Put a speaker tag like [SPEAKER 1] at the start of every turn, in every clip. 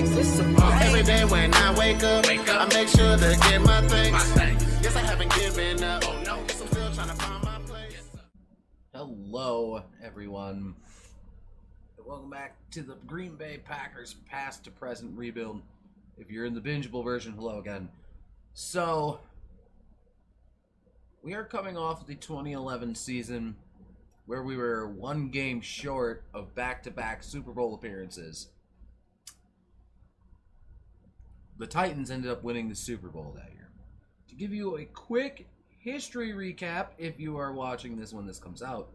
[SPEAKER 1] Every day when I wake up, I make sure to get my thanks. Yes, I haven't given up. Oh no, I'm still trying to find my place.
[SPEAKER 2] Hello, everyone. Welcome back to the Green Bay Packers past to present rebuild. If you're in the bingeable version, hello again. So, we are coming off the 2011 season where we were one game short of back-to-back Super Bowl appearances. The Titans ended up winning the Super Bowl that year. To give you a quick history recap, if you are watching this when this comes out,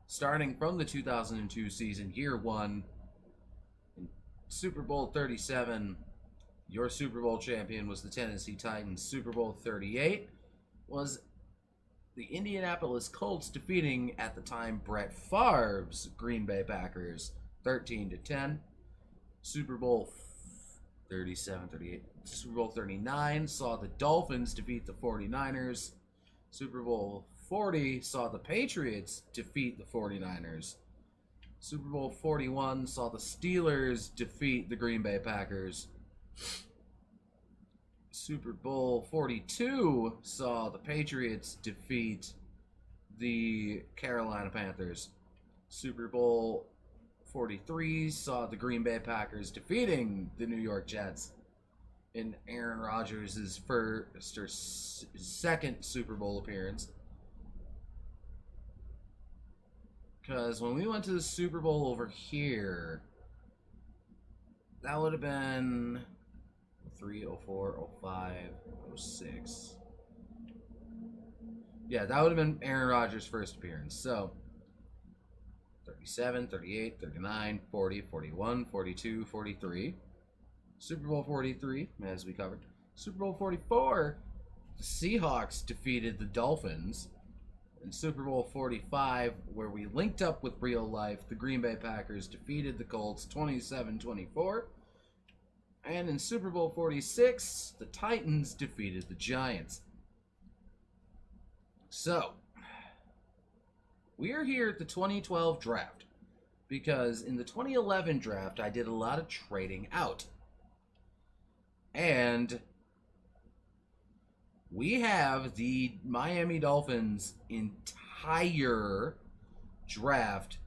[SPEAKER 2] starting from the 2002 season, year one, in Super Bowl 37, your Super Bowl champion was the Tennessee Titans. Super Bowl 38 was the Indianapolis Colts defeating, at the time, Brett Favre's Green Bay Packers 13-10. Super Bowl 37, 38. Super Bowl 39 saw the Dolphins defeat the 49ers. Super Bowl 40 saw the Patriots defeat the 49ers. Super Bowl 41 saw the Steelers defeat the Green Bay Packers. Super Bowl 42 saw the Patriots defeat the Carolina Panthers. Super Bowl 43 saw the Green Bay Packers defeating the New York Jets in Aaron Rodgers' first or second Super Bowl appearance. Because when we went to the Super Bowl over here, that would have been 03, 04, 05, 06. Yeah, that would have been Aaron Rodgers' first appearance. So, 37, 38, 39, 40, 41, 42, 43. Super Bowl 43, as we covered. Super Bowl 44, the Seahawks defeated the Dolphins. In Super Bowl 45, where we linked up with real life, the Green Bay Packers defeated the Colts 27-24. And in Super Bowl 46, the Titans defeated the Giants. So, we are here at the 2012 draft because in the 2011 draft, I did a lot of trading out. And we have the Miami Dolphins' entire draft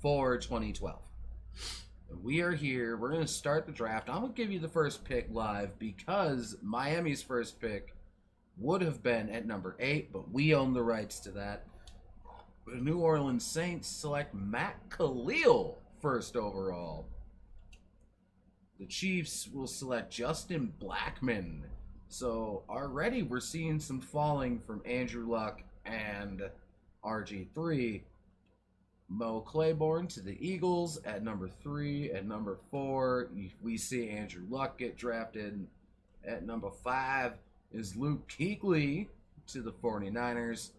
[SPEAKER 2] for 2012. We are here. We're going to start the draft. I'm going to give you the first pick live because Miami's first pick would have been at number 8, but we own the rights to that. The New Orleans Saints select Matt Khalil first overall. The Chiefs will select Justin Blackmon. So already we're seeing some falling from Andrew Luck and RG3. Mo Claiborne to the Eagles at number 3. At number 4, we see Andrew Luck get drafted. At number 5 is Luke Kuechly to the 49ers.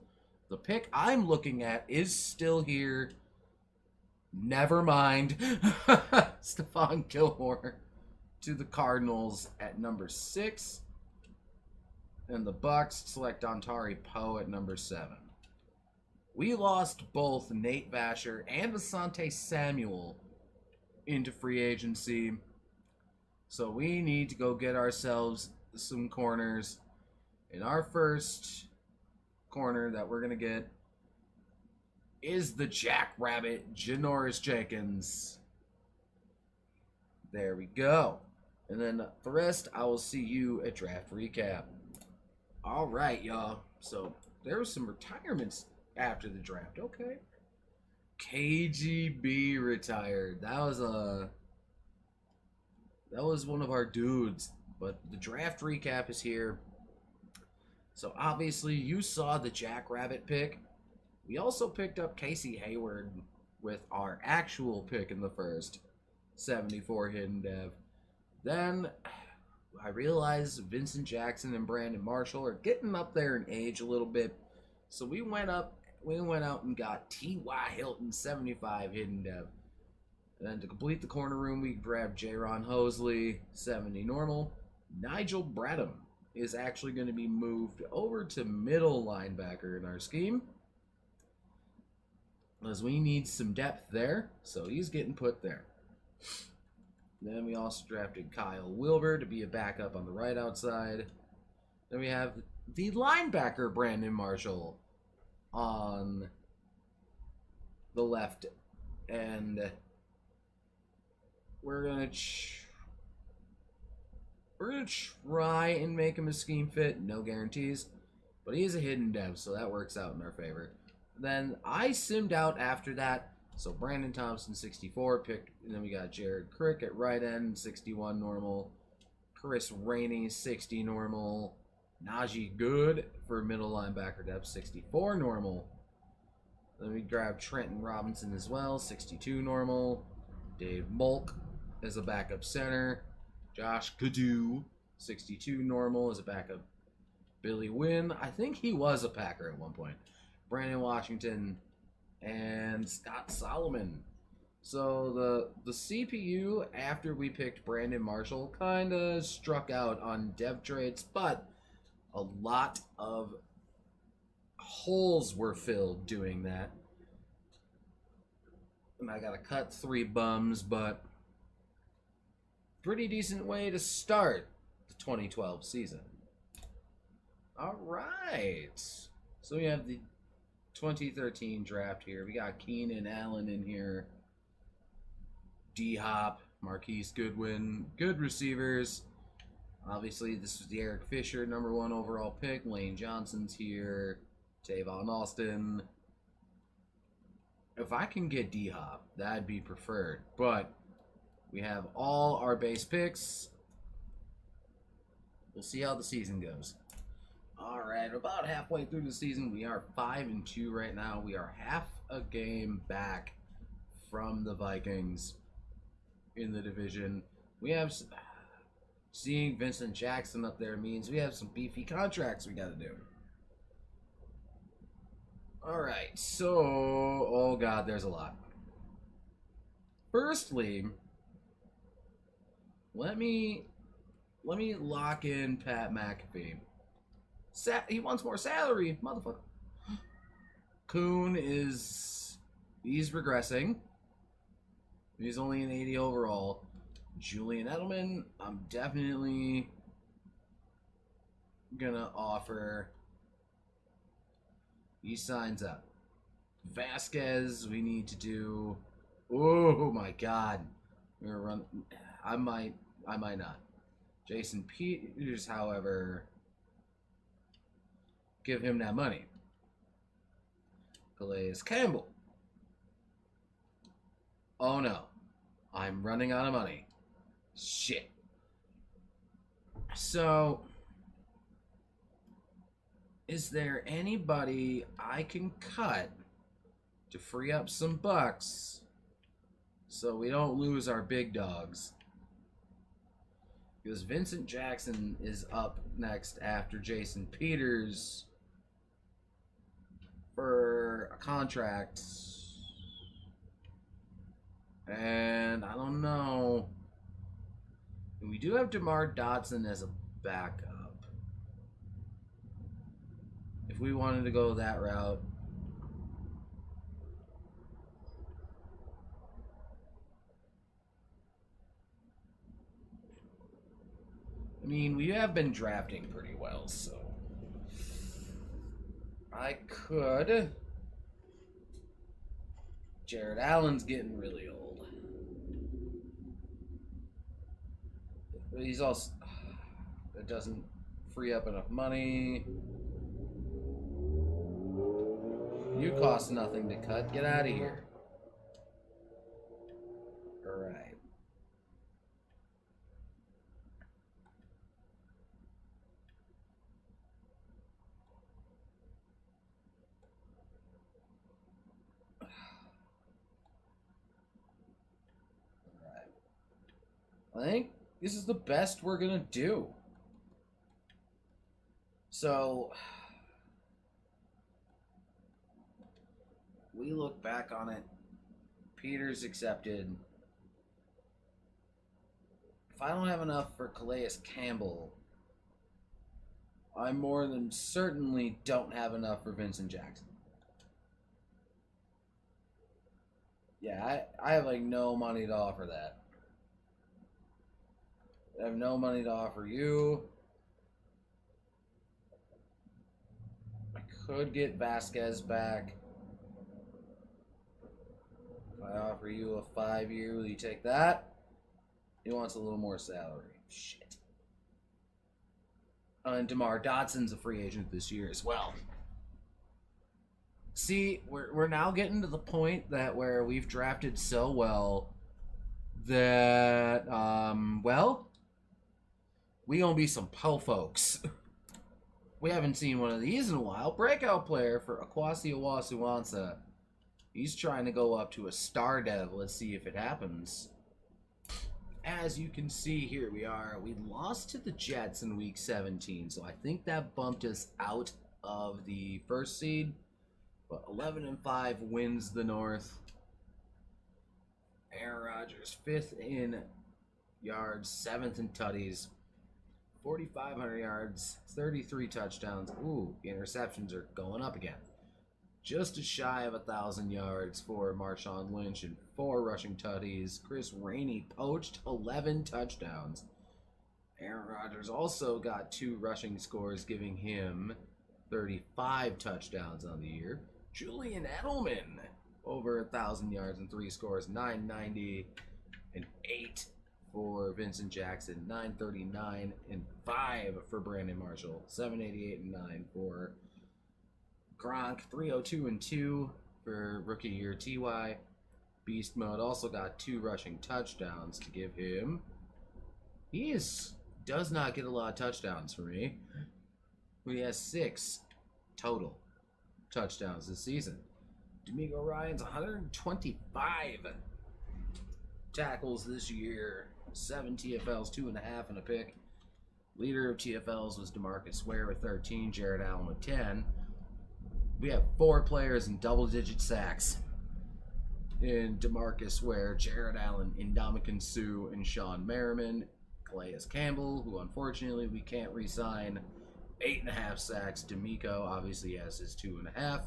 [SPEAKER 2] The pick I'm looking at is still here. Never mind. Stephon Gilmore to the Cardinals at number 6. And the Bucs select Dontari Poe at number 7. We lost both Nate Vasher and Asante Samuel into free agency. So we need to go get ourselves some corners. And our first corner that we're going to get is the Jackrabbit, Janoris Jenkins. There we go. And then the rest, I will see you at draft recap. All right, y'all. So there was some retirements after the draft. Okay. KGB retired. That was one of our dudes. But the draft recap is here. So obviously you saw the Jackrabbit pick. We also picked up Casey Hayward with our actual pick in the first. 74 hidden dev. Then I realized Vincent Jackson and Brandon Marshall are getting up there in age a little bit. So we went out and got T.Y. Hilton, 75 hidden dev. And then to complete the corner room, we grabbed Jaron Hosley, 70 normal. Nigel Bradham is actually going to be moved over to middle linebacker in our scheme, as we need some depth there, so he's getting put there. Then we also drafted Kyle Wilbur to be a backup on the right outside. Then we have the linebacker Brandon Marshall on the left, and we're gonna try and make him a scheme fit. No guarantees, but he is a hidden dev, so that works out in our favor. Then I simmed out after that. So Brandon Thompson, 64, picked, and then we got Jared Crick at right end, 61 normal. Chris Rainey, 60 normal. Najee Good for middle linebacker depth, 64 normal. Then we grabbed Trenton Robinson as well, 62 normal. Dave Mulk as a backup center. Josh Kadu, 62 normal as a backup. Billy Wynn, I think he was a Packer at one point. Brandon Washington, and Scott Solomon. So the CPU, after we picked Brandon Marshall, kind of struck out on dev traits, but a lot of holes were filled doing that. And I got to cut 3 bums, but pretty decent way to start the 2012 season. All right. So we have the 2013 draft here. We got Keenan Allen in here. D-Hop, Marquise Goodwin. Good receivers. Obviously, this was the Eric Fisher #1 overall pick. Lane Johnson's here. Tavon Austin. If I can get D-Hop, that'd be preferred. But we have all our base picks. We'll see how the season goes. All right, about halfway through the season, we are 5-2 right now. We are half a game back from the Vikings in the division. We have seeing Vincent Jackson up there means we have some beefy contracts we got to do. All right, so oh god, there's a lot. Firstly, let me lock in Pat McAfee. He wants more salary, motherfucker. Kuhn he's regressing. He's only an 80 overall. Julian Edelman, I'm definitely gonna offer. He signs up. Vasquez, we need to do. Oh my god, we're gonna run. I might not. Jason Peters, however. Give him that money. Calais Campbell. Oh no. I'm running out of money. Shit. So, is there anybody I can cut to free up some bucks so we don't lose our big dogs? Because Vincent Jackson is up next after Jason Peters for a contract. And I don't know. We do have DeMar Dotson as a backup. If we wanted to go that route. I mean, we have been drafting pretty well, so I could. Jared Allen's getting really old. But he's also. It doesn't free up enough money. You cost nothing to cut. Get out of here. Alright. I think this is the best we're going to do. So, we look back on it. Peters accepted. If I don't have enough for Calais Campbell, I more than certainly don't have enough for Vincent Jackson. Yeah, I have like no money to offer that. I have no money to offer you. I could get Vasquez back. If I offer you a 5-year, will you take that? He wants a little more salary. Shit. And DeMar Dotson's a free agent this year as well. See, we're now getting to the point that where we've drafted so well that, well, we gonna be some po folks. We haven't seen one of these in a while. Breakout player for Akwasi Owasuwansa. He's trying to go up to a star dev. Let's see if it happens. As you can see, here we are. We lost to the Jets in week 17, so I think that bumped us out of the first seed. But 11-5 wins the North. Aaron Rodgers, 5th in yards, 7th in tutties, 4,500 yards, 33 touchdowns. Ooh, interceptions are going up again. Just as shy of 1,000 yards for Marshawn Lynch and 4 rushing tutties. Chris Rainey poached 11 touchdowns. Aaron Rodgers also got 2 rushing scores, giving him 35 touchdowns on the year. Julian Edelman, over 1,000 yards and 3 scores, 990 and 8 for Vincent Jackson, 939 and 5 for Brandon Marshall, 788 and 9 for Gronk, 302 and 2 for rookie year TY. Beast Mode also got 2 rushing touchdowns to give him. He does not get a lot of touchdowns for me. He has 6 total touchdowns this season. D'Amico Ryan's 125 tackles this year, 7 TFLs, 2.5 and a pick. Leader of TFLs was DeMarcus Ware with 13, Jared Allen with 10. We have 4 players in double-digit sacks in DeMarcus Ware, Jared Allen, Ndamukong Suh, and Sean Merriman. Calais Campbell, who unfortunately we can't re-sign, 8.5 sacks. D'Amico obviously has his 2.5.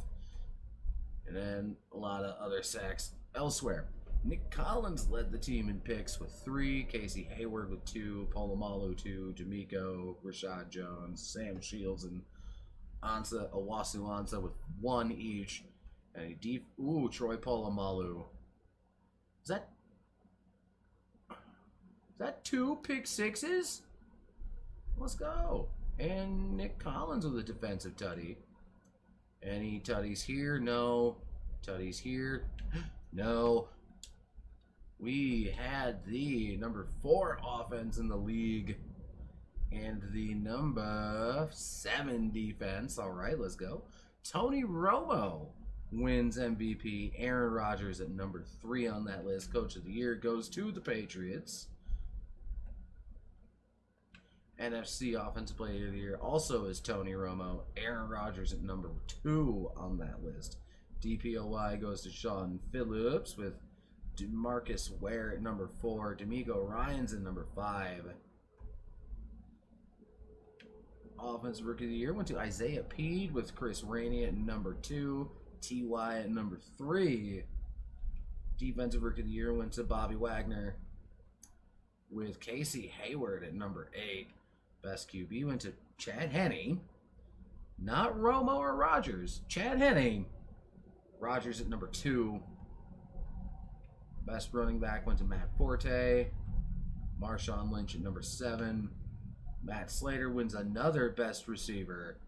[SPEAKER 2] And then a lot of other sacks elsewhere. Nick Collins led the team in picks with 3, Casey Hayward with 2, Polamalu 2, D'Amico, Rashad Jones, Sam Shields, and Owasuwansa with 1 each. And Troy Polamalu. Is that 2 pick sixes? Let's go. And Nick Collins with a defensive tutty. Any tutties here? No. Tutties here? No. We had the number 4 offense in the league and the number 7 defense. All right, let's go. Tony Romo wins MVP. Aaron Rodgers at number 3 on that list. Coach of the year goes to the Patriots. NFC Offensive Player of the Year also is Tony Romo. Aaron Rodgers at number 2 on that list. DPOY goes to Sean Phillips with DeMarcus Ware at number 4. D'Amico Ryans at number 5. Offensive Rookie of the Year went to Isaiah Peed with Chris Rainey at number 2. TY at number 3. Defensive Rookie of the Year went to Bobby Wagner with Casey Hayward at number 8. Best QB went to Chad Henne. Not Romo or Rodgers. Chad Henne. Rodgers at number 2. Best running back went to Matt Forte. Marshawn Lynch at number 7. Matt Slater wins another best receiver.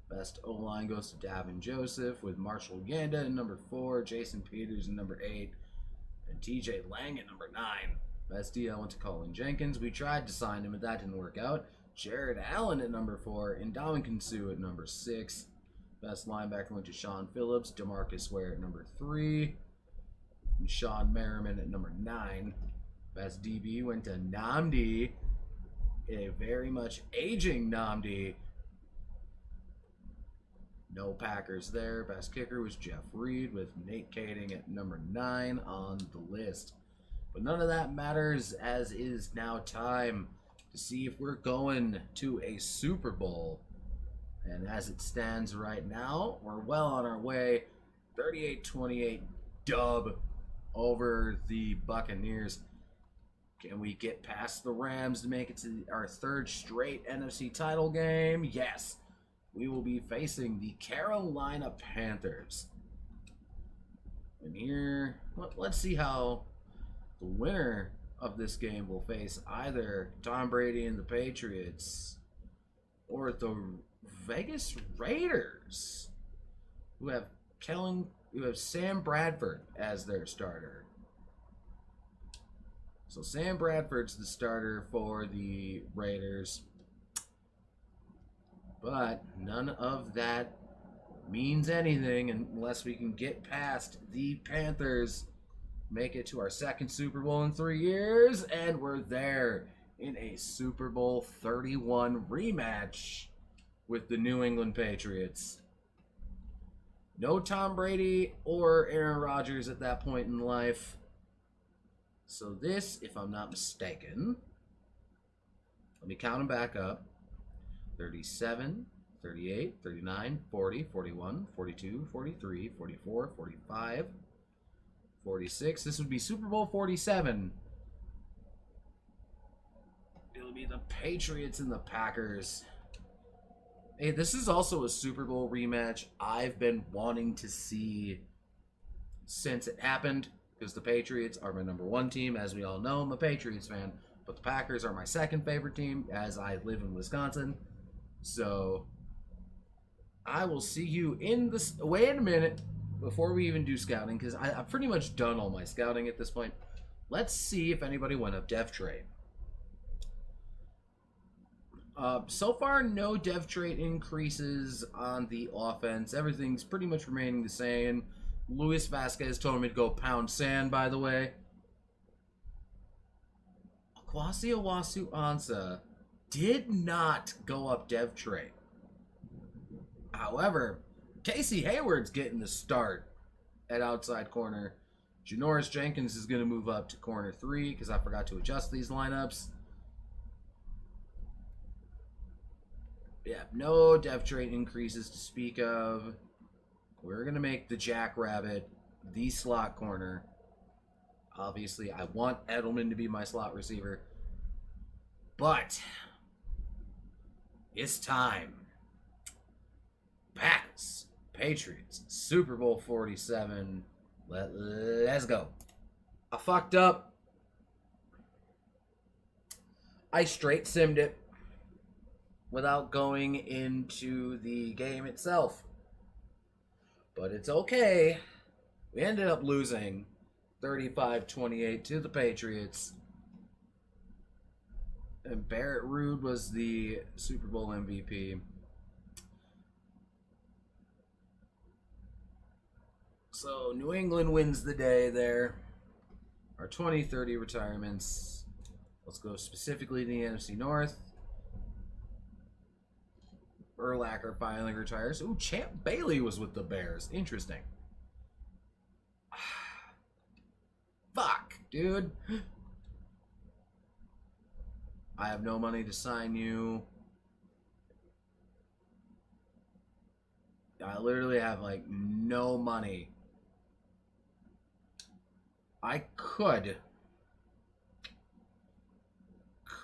[SPEAKER 2] Best O-line goes to Davin Joseph with Marshall Yanda at number 4. Jason Peters at number 8. And TJ Lang at number 9. Best DL went to Colin Jenkins. We tried to sign him, but that didn't work out. Jared Allen at number 4. And Ndamukong Suh at number 6. Best linebacker went to Sean Phillips. DeMarcus Ware at number 3. And Sean Merriman at number 9. Best DB went to Nnamdi. A very much aging Nnamdi. No Packers there. Best kicker was Jeff Reed with Nate Kading at number 9 on the list. But none of that matters, as is now time to see if we're going to a Super Bowl. And as it stands right now, we're well on our way. 38-28 dub over the Buccaneers. Can we get past the Rams to make it to our third straight NFC title game? Yes. We will be facing the Carolina Panthers. And here, let's see how the winner of this game will face either Tom Brady and the Patriots or the Vegas Raiders, who have Sam Bradford as their starter. So Sam Bradford's the starter for the Raiders. But none of that means anything unless we can get past the Panthers, make it to our second Super Bowl in 3 years, and we're there in a Super Bowl 31 rematch with the New England Patriots. No Tom Brady or Aaron Rodgers at that point in life. So this, if I'm not mistaken, let me count them back up. 37, 38, 39, 40, 41, 42, 43, 44, 45, 46. This would be Super Bowl 47. It'll be the Patriots and the Packers. Hey, this is also a Super Bowl rematch I've been wanting to see since it happened, because the Patriots are my number one team. As we all know, I'm a Patriots fan, but the Packers are my second favorite team, as I live in Wisconsin. So I will see you in this. Wait a minute before we even do scouting, because I've pretty much done all my scouting at this point. Let's see if anybody went up dev trade. So far, no dev trait increases on the offense. Everything's pretty much remaining the same. Luis Vasquez told me to go pound sand, by the way. Kwasi Owasu Ansah did not go up dev trait. However, Casey Hayward's getting the start at outside corner. Janoris Jenkins is going to move up to corner 3 because I forgot to adjust these lineups. Yeah, no dev trait increases to speak of. We're going to make the Jackrabbit the slot corner. Obviously, I want Edelman to be my slot receiver. But it's time. Packers, Patriots, Super Bowl 47. Let's go. I fucked up. I straight simmed it without going into the game itself. But it's okay. We ended up losing 35-28 to the Patriots. And Barrett Ruud was the Super Bowl MVP. So New England wins the day there. Our 2030 retirements. Let's go specifically to the NFC North. Urlacher finally retires. Ooh, Champ Bailey was with the Bears. Interesting. Fuck, dude. I have no money to sign you. I literally have, like, no money. I could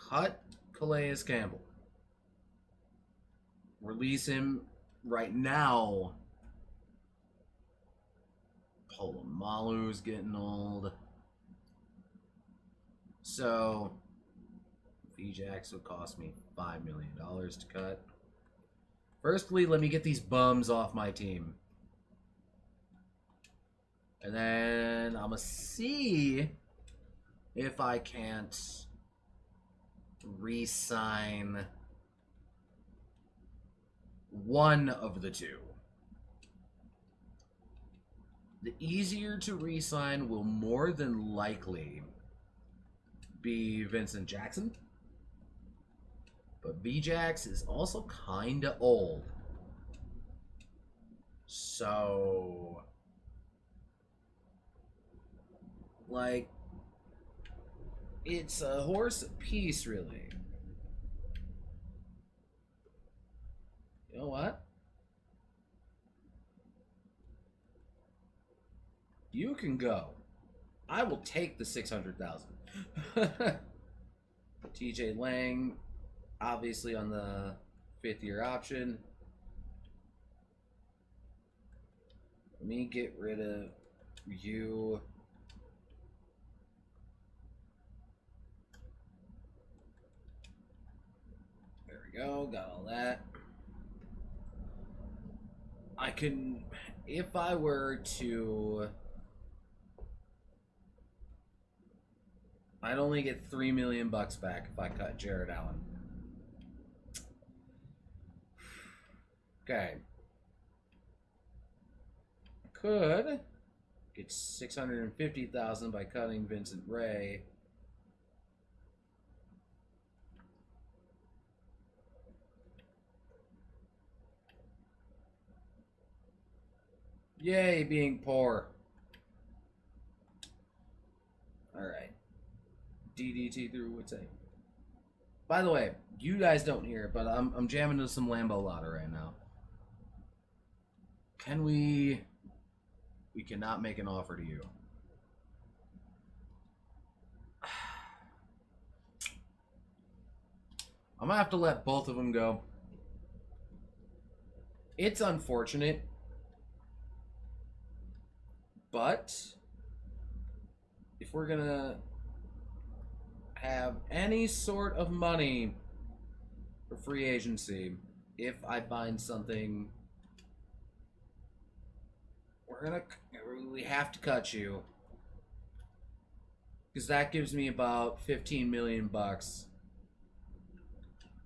[SPEAKER 2] cut Calais Campbell. Release him right now. Polamalu's getting old. So, VJax would cost me $5 million to cut. Firstly, let me get these bums off my team. And then I'm going to see if I can't re-sign one of the two. The easier to re-sign will more than likely be Vincent Jackson. But VJax is also kind of old. So, like, it's a horse apiece, really. You know what? You can go. I will take the 600,000. TJ Lang, obviously on the 5th-year option. Let me get rid of you. There we go. Got all that. I can, if I were to, I'd only get $3 million back if I cut Jared Allen. Okay. Could get 650,000 by cutting Vincent Ray. Yay, being poor. All right. DDT through would say. By the way, you guys don't hear it, but I'm jamming to some Lambo Lada right now. Can we? We cannot make an offer to you. I'm gonna have to let both of them go. It's unfortunate, but if we're gonna have any sort of money for free agency, if I find something, we have to cut you, because that gives me about 15 million bucks,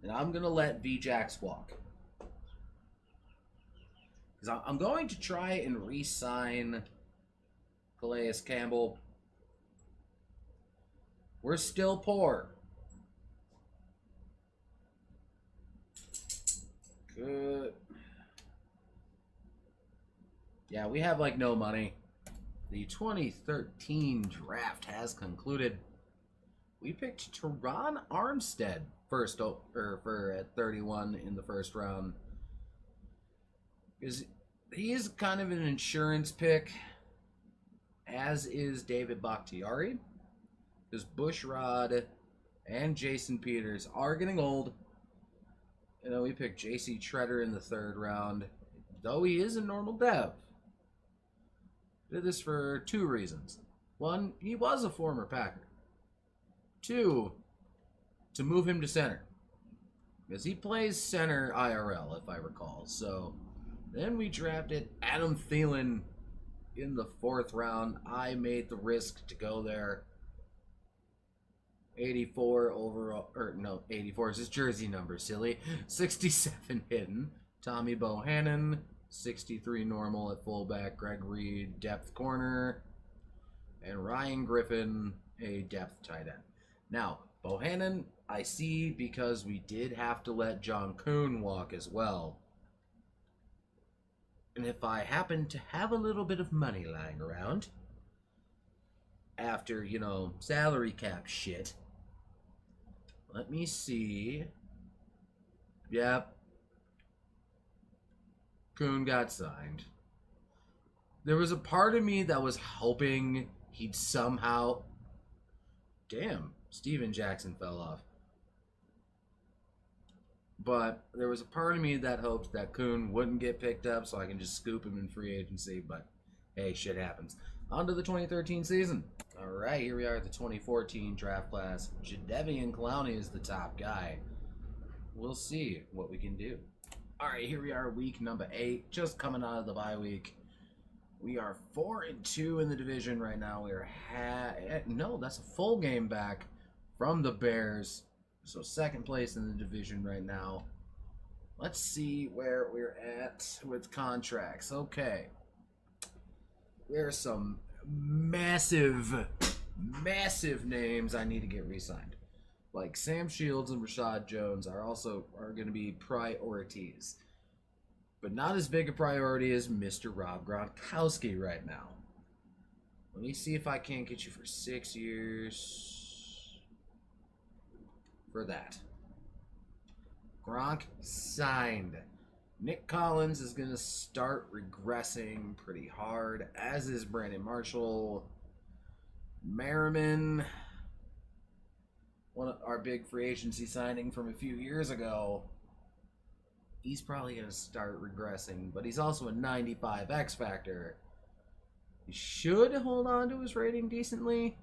[SPEAKER 2] and I'm gonna let V-Jax walk, because I'm going to try and re-sign Calais Campbell. We're still poor. Good. Yeah, we have like no money. The 2013 draft has concluded. We picked Teron Armstead first for at 31 in the first round. Because he is kind of an insurance pick, as is David Bakhtiari. Because Bushrod and Jason Peters are getting old. You know, we picked J.C. Treader in the 3rd round, though he is a normal dev. Did this for 2 reasons. 1, he was a former Packer. 2, to move him to center, because he plays center IRL, if I recall. So then we drafted Adam Thielen in the 4th round. I made the risk to go there. 84 overall, or no, 84 is his jersey number, silly. 67 hidden. Tommy Bohannon, 63 normal at fullback. Greg Reed, depth corner. And Ryan Griffin, a depth tight end. Now, Bohannon, I see, because we did have to let John Kuhn walk as well. And if I happen to have a little bit of money lying around, after, you know, salary cap shit, let me see. Yep. Kuhn got signed. There was a part of me that was hoping he'd somehow... Damn, Steven Jackson fell off. But there was a part of me that hoped that Kuhn wouldn't get picked up so I can just scoop him in free agency. But, hey, shit happens. On to the 2013 season. All right, here we are at the 2014 draft class. Jadeveon Clowney is the top guy. We'll see what we can do. All right, here we are, week number 8, just coming out of the bye week. We are 4-2 in the division right now. We are no, that's a full game back from the Bears. So 2nd place in the division right now. Let's see where we're at with contracts. Okay. There's some massive names I need to get re-signed. Like Sam Shields and Rashad Jones are going to be priorities. But not as big a priority as Mr. Rob Gronkowski right now. Let me see if I can't get you for 6 years. For that. Gronk signed. Nick Collins is going to start regressing pretty hard, as is Brandon Marshall. Merriman, one of our big free agency signing from a few years ago, he's probably going to start regressing, but he's also a 95 X Factor. He should hold on to his rating decently.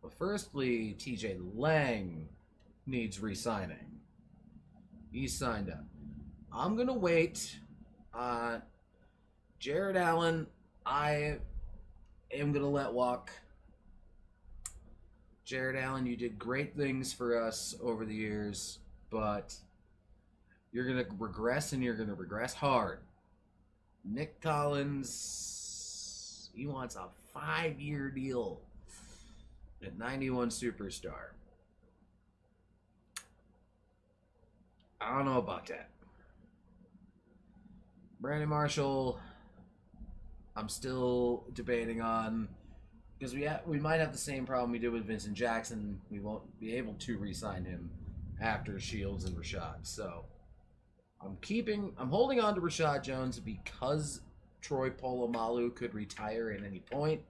[SPEAKER 2] But firstly, TJ Lang needs re-signing. He's signed up. I'm going to wait on Jared Allen. I am going to let walk. Jared Allen, you did great things for us over the years, but you're going to regress, and you're going to regress hard. Nick Collins, he wants a 5-year deal at 91 superstar. I don't know about that. Brandon Marshall, I'm still debating on, because we might have the same problem we did with Vincent Jackson. We won't be able to re-sign him after Shields and Rashad. So I'm holding on to Rashad Jones because Troy Polamalu could retire at any point,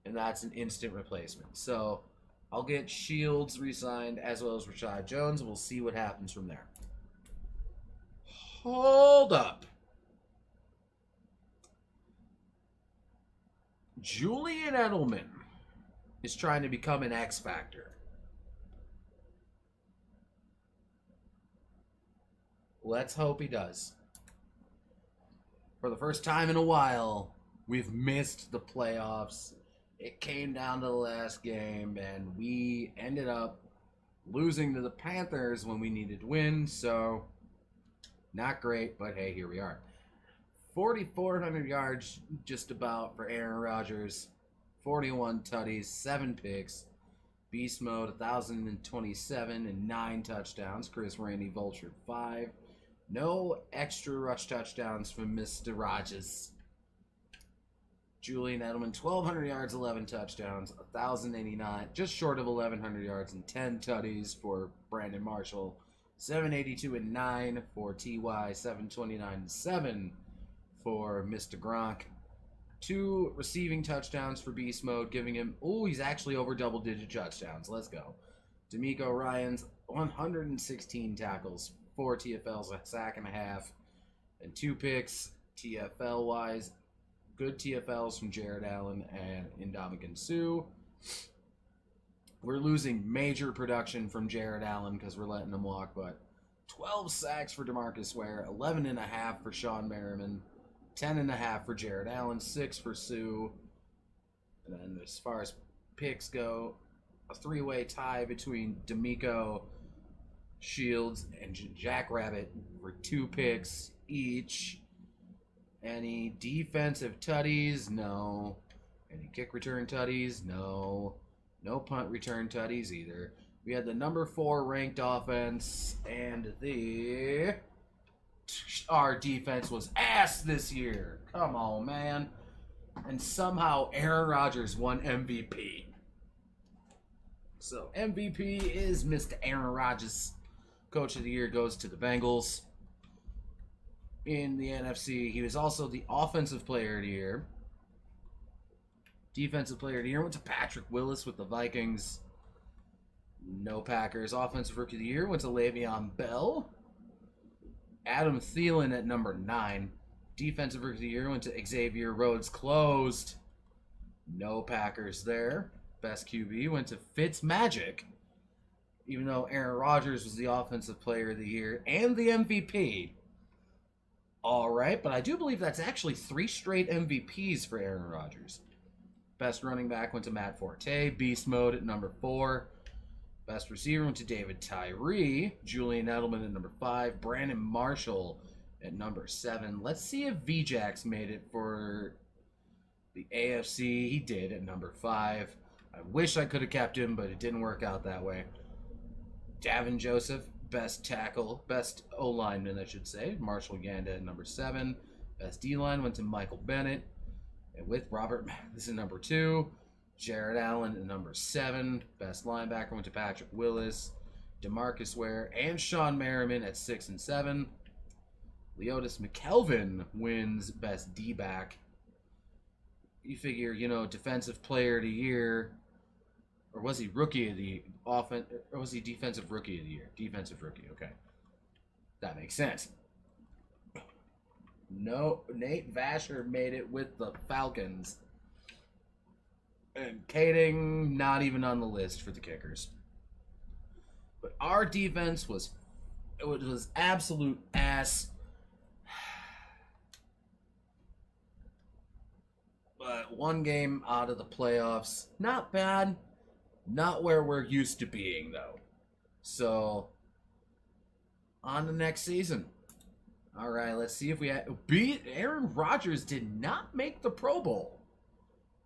[SPEAKER 2] and that's an instant replacement. So I'll get Shields re-signed as well as Rashad Jones, and we'll see what happens from there. Hold up. Julian Edelman is trying to become an X Factor. Let's hope he does. For the first time in a while, we've missed the playoffs. It came down to the last game, and we ended up losing to the Panthers when we needed to win, so not great, but hey, here we are. 4,400 yards just about for Aaron Rodgers, 41 tutties, 7 picks, beast mode 1,027 and 9 touchdowns. Chris Randy Vulture 5. No extra rush touchdowns from Mr. Rodgers. Julian Edelman, 1,200 yards, 11 touchdowns, 1,089, just short of 1,100 yards and 10 tutties for Brandon Marshall. 782 and 9 for TY, 729 and 7 for Mr. Gronk. 2 receiving touchdowns for Beast Mode, giving him, he's actually over double-digit touchdowns. Let's go. D'Amico Ryans, 116 tackles, 4 TFLs, a sack and a half, and 2 picks. TFL-wise, good TFLs from Jared Allen and Ndamukong Suh. We're losing major production from Jared Allen because we're letting him walk, but 12 sacks for DeMarcus Ware, 11.5 for Sean Merriman, 10.5 for Jared Allen, 6 for Suh. And then as far as picks go, a 3-way tie between D'Amico, Shields, and Jack Rabbit for 2 picks each. Any defensive tutties? No. Any kick return tutties? No. No punt return tutties either. We had the number 4 ranked offense, and our defense was ass this year. Come on, man. And somehow Aaron Rodgers won MVP. So MVP is Mr. Aaron Rodgers. Coach of the Year goes to the Bengals. In the NFC, he was also the Offensive Player of the Year. Defensive Player of the Year went to Patrick Willis with the Vikings. No Packers. Offensive Rookie of the Year went to Le'Veon Bell. Adam Thielen at number 9. Defensive Rookie of the Year went to Xavier Rhodes. Closed. No Packers there. Best QB went to Fitzmagic. Even though Aaron Rodgers was the Offensive Player of the Year and the MVP. All right, but I do believe that's actually 3 straight MVPs for Aaron Rodgers. Best running back went to Matt Forte. Beast Mode at number 4. Best receiver went to David Tyree. Julian Edelman at number 5. Brandon Marshall at number 7. Let's see if VJax made it for the AFC. He did at number 5. I wish I could have kept him, but it didn't work out that way. Davin Joseph, best tackle, best O-lineman, I should say. Marshall Yanda at number 7. Best D-line went to Michael Bennett. And with Robert Mathis at number 2. Jared Allen at number 7. Best linebacker went to Patrick Willis. DeMarcus Ware and Sean Merriman at 6 and 7. Leotis McKelvin wins best D-back. you figure, defensive player of the year, or was he rookie of the offense, or was he defensive rookie of the year? Defensive rookie, okay. That makes sense. No, Nate Vasher made it with the Falcons. And Kading, not even on the list for the kickers. But our defense was absolute ass. But one game out of the playoffs, not bad. Not where we're used to being, though. So, on to next season. All right, let's see if we beat. Aaron Rodgers did not make the Pro Bowl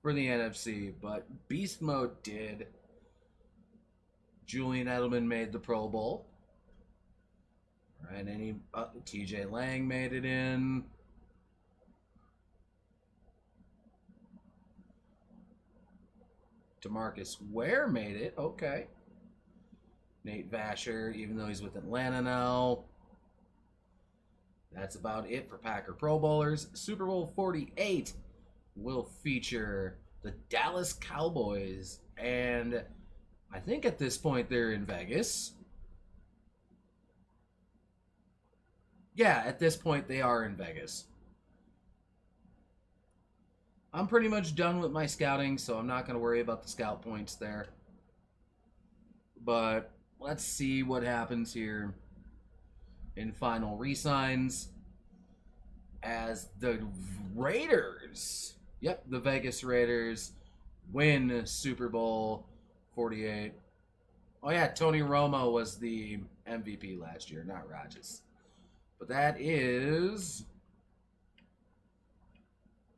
[SPEAKER 2] for the NFC, but Beast Mode did. Julian Edelman made the Pro Bowl. All right, TJ Lang made it in. DeMarcus Ware made it. Okay. Nate Vasher, even though he's with Atlanta now. That's about it for Packer Pro Bowlers. Super Bowl 48 will feature the Dallas Cowboys. And I think at this point they're in Vegas. Yeah, at this point they are in Vegas. I'm pretty much done with my scouting, so I'm not going to worry about the scout points there. But let's see what happens here in final re-signs as the Raiders, the Vegas Raiders win Super Bowl 48. Oh yeah, Tony Romo was the MVP last year, not Rodgers. But that is...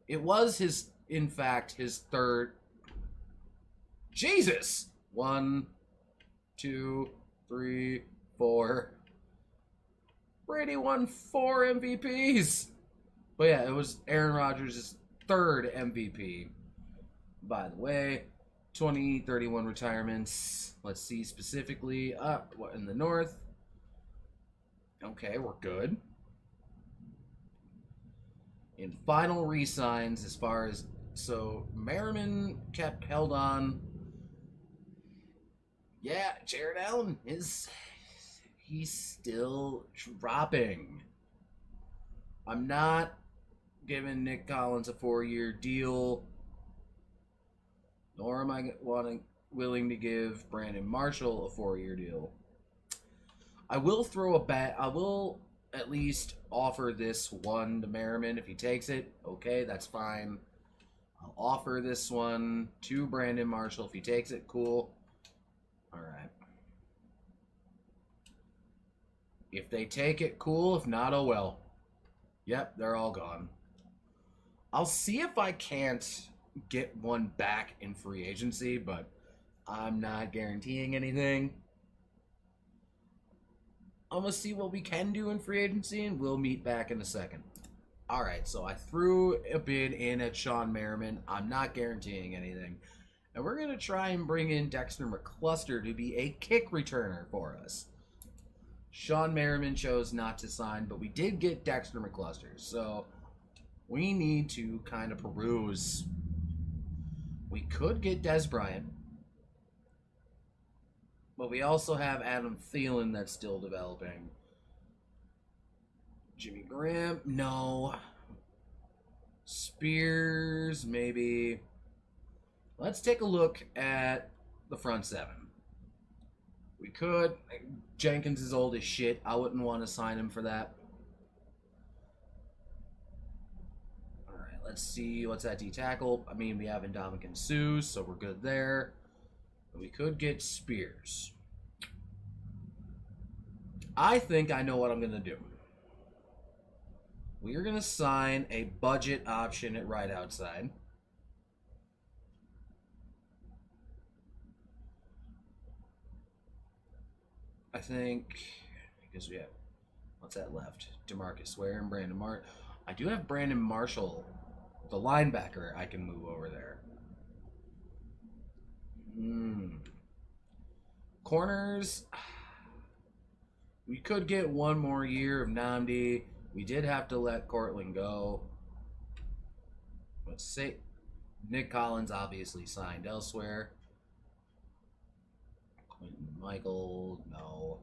[SPEAKER 2] It was in fact, his third. Jesus! 1, 2, 3, 4. Brady won 4 MVPs. But yeah, it was Aaron Rodgers' third MVP. By the way, 2031 retirements. Let's see specifically. In the North. Okay, we're good. In final re-signs, as far as... So, Merriman held on. Yeah, Jared Allen he's still dropping. I'm not giving Nick Collins a 4-year deal, nor am I willing to give Brandon Marshall a 4-year deal. I will throw a bet. I will at least offer this one to Merriman. If he takes it, okay, that's fine. I'll offer this one to Brandon Marshall. If he takes it, cool. All right. If they take it, cool. If not, oh well. Yep, they're all gone. I'll see if I can't get one back in free agency, but I'm not guaranteeing anything. I'm going to see what we can do in free agency, and we'll meet back in a second. All right, so I threw a bid in at Sean Merriman. I'm not guaranteeing anything. And we're going to try and bring in Dexter McCluster to be a kick returner for us. Sean Merriman chose not to sign, but we did get Dexter McCluster. So we need to kind of peruse. We could get Des Bryant. But we also have Adam Thielen that's still developing. Jimmy Graham, no. Spears, maybe. Let's take a look at the front seven. We could. Jenkins is old as shit. I wouldn't want to sign him for that. All right, let's see. What's that D tackle? I mean, we have Ndamukong Suh, so we're good there. We could get Spears. I think I know what I'm going to do. We are going to sign a budget option at right outside. I think, because we have, what's that left? DeMarcus Ware and Brandon Marshall. I do have Brandon Marshall, the linebacker, I can move over there. Corners, we could get one more year of Namdi. We did have to let Cortland go. Let's see. Nick Collins obviously signed elsewhere. Quentin Michael, no.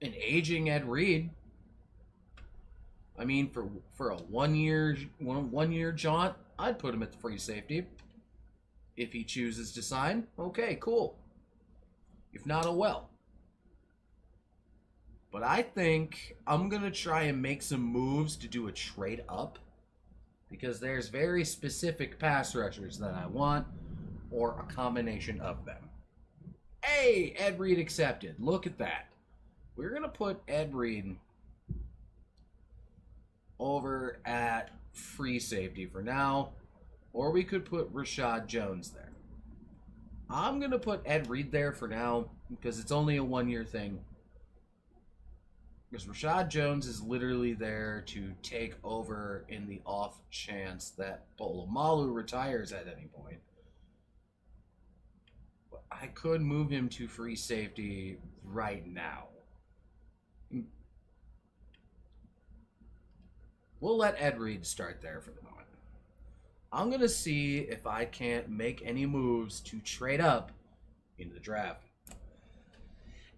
[SPEAKER 2] An aging Ed Reed. I mean, for a one year jaunt, I'd put him at the free safety. If he chooses to sign, okay, cool. If not, oh well. But I think I'm going to try and make some moves to do a trade up. Because there's very specific pass rushers that I want, or a combination of them. Hey, Ed Reed accepted. Look at that. We're going to put Ed Reed over at free safety for now. Or we could put Rashad Jones there. I'm going to put Ed Reed there for now because it's only a 1 year thing. Because Rashad Jones is literally there to take over in the off chance that Polamalu retires at any point. But I could move him to free safety right now. We'll let Ed Reed start there for the moment. I'm going to see if I can't make any moves to trade up in the draft.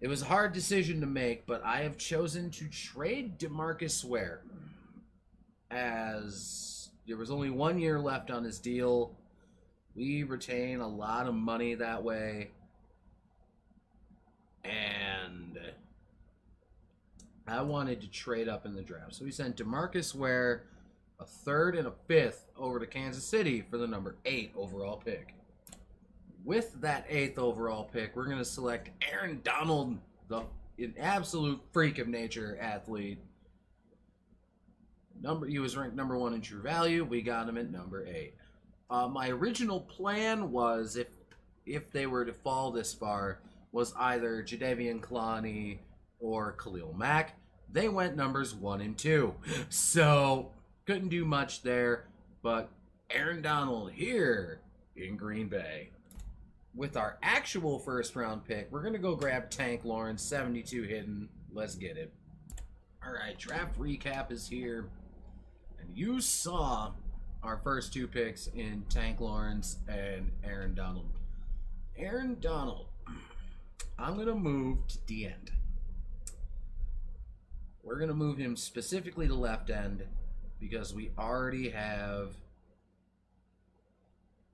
[SPEAKER 2] It was a hard decision to make, but I have chosen to trade DeMarcus Ware, as there was only 1 year left on his deal. We retain a lot of money that way, and I wanted to trade up in the draft. So we sent DeMarcus Ware, a 3rd and a 5th, over to Kansas City for the number 8 overall pick. With that 8th overall pick, we're going to select Aaron Donald, an absolute freak of nature athlete. He was ranked number 1 in true value. We got him at number 8. My original plan was, if they were to fall this far, was either Jadeveon Clowney or Khalil Mack. They went numbers 1 and 2. So, couldn't do much there. But Aaron Donald here in Green Bay. With our actual first round pick, we're going to go grab Tank Lawrence, 72 hidden. Let's get it. All right, draft recap is here. And you saw our first 2 picks in Tank Lawrence and Aaron Donald. Aaron Donald, I'm going to move to D end. We're going to move him specifically to left end because we already have...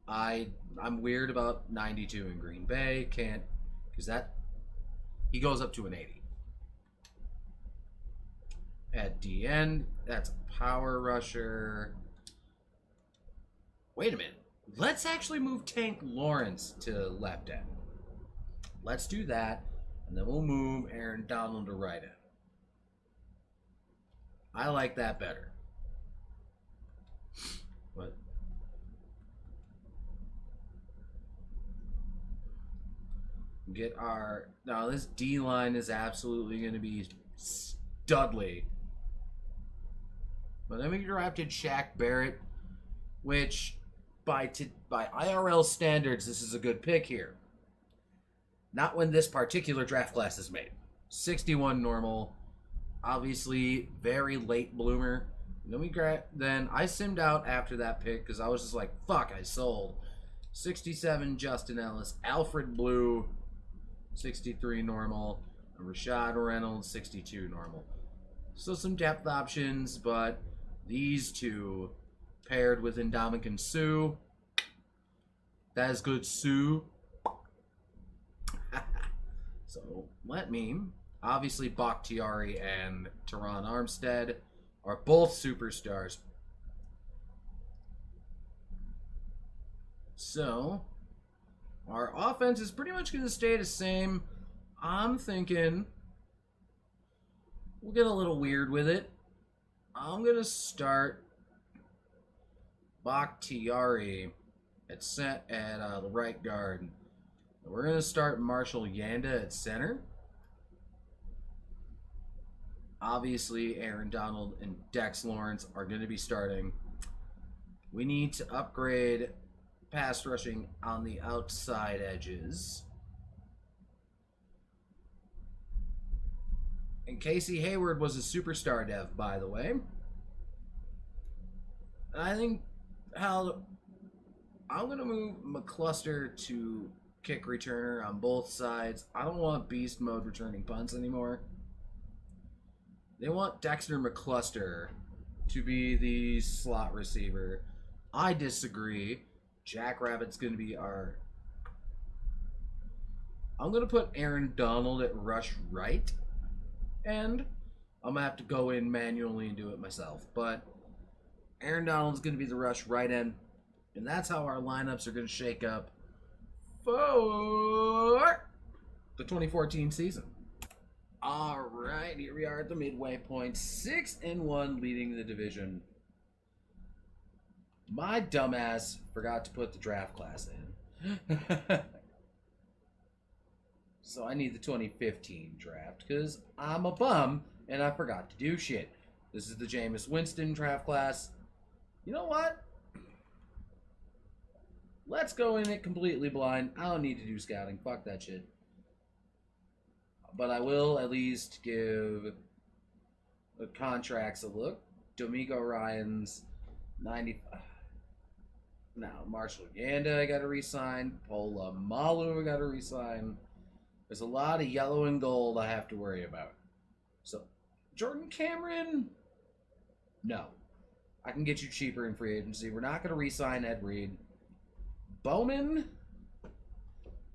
[SPEAKER 2] I'm weird about 92 in Green Bay. Can't, because he goes up to an 80. At D end, that's a power rusher. Wait a minute. Let's actually move Tank Lawrence to left end. Let's do that, and then we'll move Aaron Donald to right end. I like that better. But get our... Now, this D-line is absolutely going to be studly. But then we drafted Shaq Barrett, which, by IRL standards, this is a good pick here. Not when this particular draft class is made. 61 normal. Obviously, very late bloomer. Then I simmed out after that pick because I was just like, fuck, I sold. 67 Justin Ellis. Alfred Blue, 63 normal. Rashad Reynolds, 62 normal. So some depth options, but these two paired with Ndamukong Suh. That is good, Sue. So let me... Obviously, Bakhtiari and Teron Armstead are both superstars. So, our offense is pretty much going to stay the same. I'm thinking we'll get a little weird with it. I'm going to start Bakhtiari at the right guard. We're going to start Marshall Yanda at center. Obviously, Aaron Donald and Dex Lawrence are going to be starting. We need to upgrade pass rushing on the outside edges. And Casey Hayward was a superstar dev, by the way. And I think how I'm gonna move McCluster to kick returner on both sides. I don't want beast mode returning punts anymore. They want Dexter McCluster to be the slot receiver. I disagree. Jackrabbit's gonna be our. I'm gonna put Aaron Donald at rush right, and I'm gonna have to go in manually and do it myself. But Aaron Donald's gonna be the rush right end, and that's how our lineups are gonna shake up for the 2014 season. All right, here we are at the midway point, 6-1, leading the division. My dumbass forgot to put the draft class in. So I need the 2015 draft because I'm a bum and I forgot to do shit. This is the Jameis Winston draft class. You know what? Let's go in it completely blind. I don't need to do scouting. Fuck that shit. But I will at least give the contracts a look. D'Amico Ryans, 90. Now, Marshall Yanda, I got to re-sign. Pola Malu, I got to re-sign. There's a lot of yellow and gold I have to worry about. So, Jordan Cameron? No. I can get you cheaper in free agency. We're not going to re-sign Ed Reed. Bowman?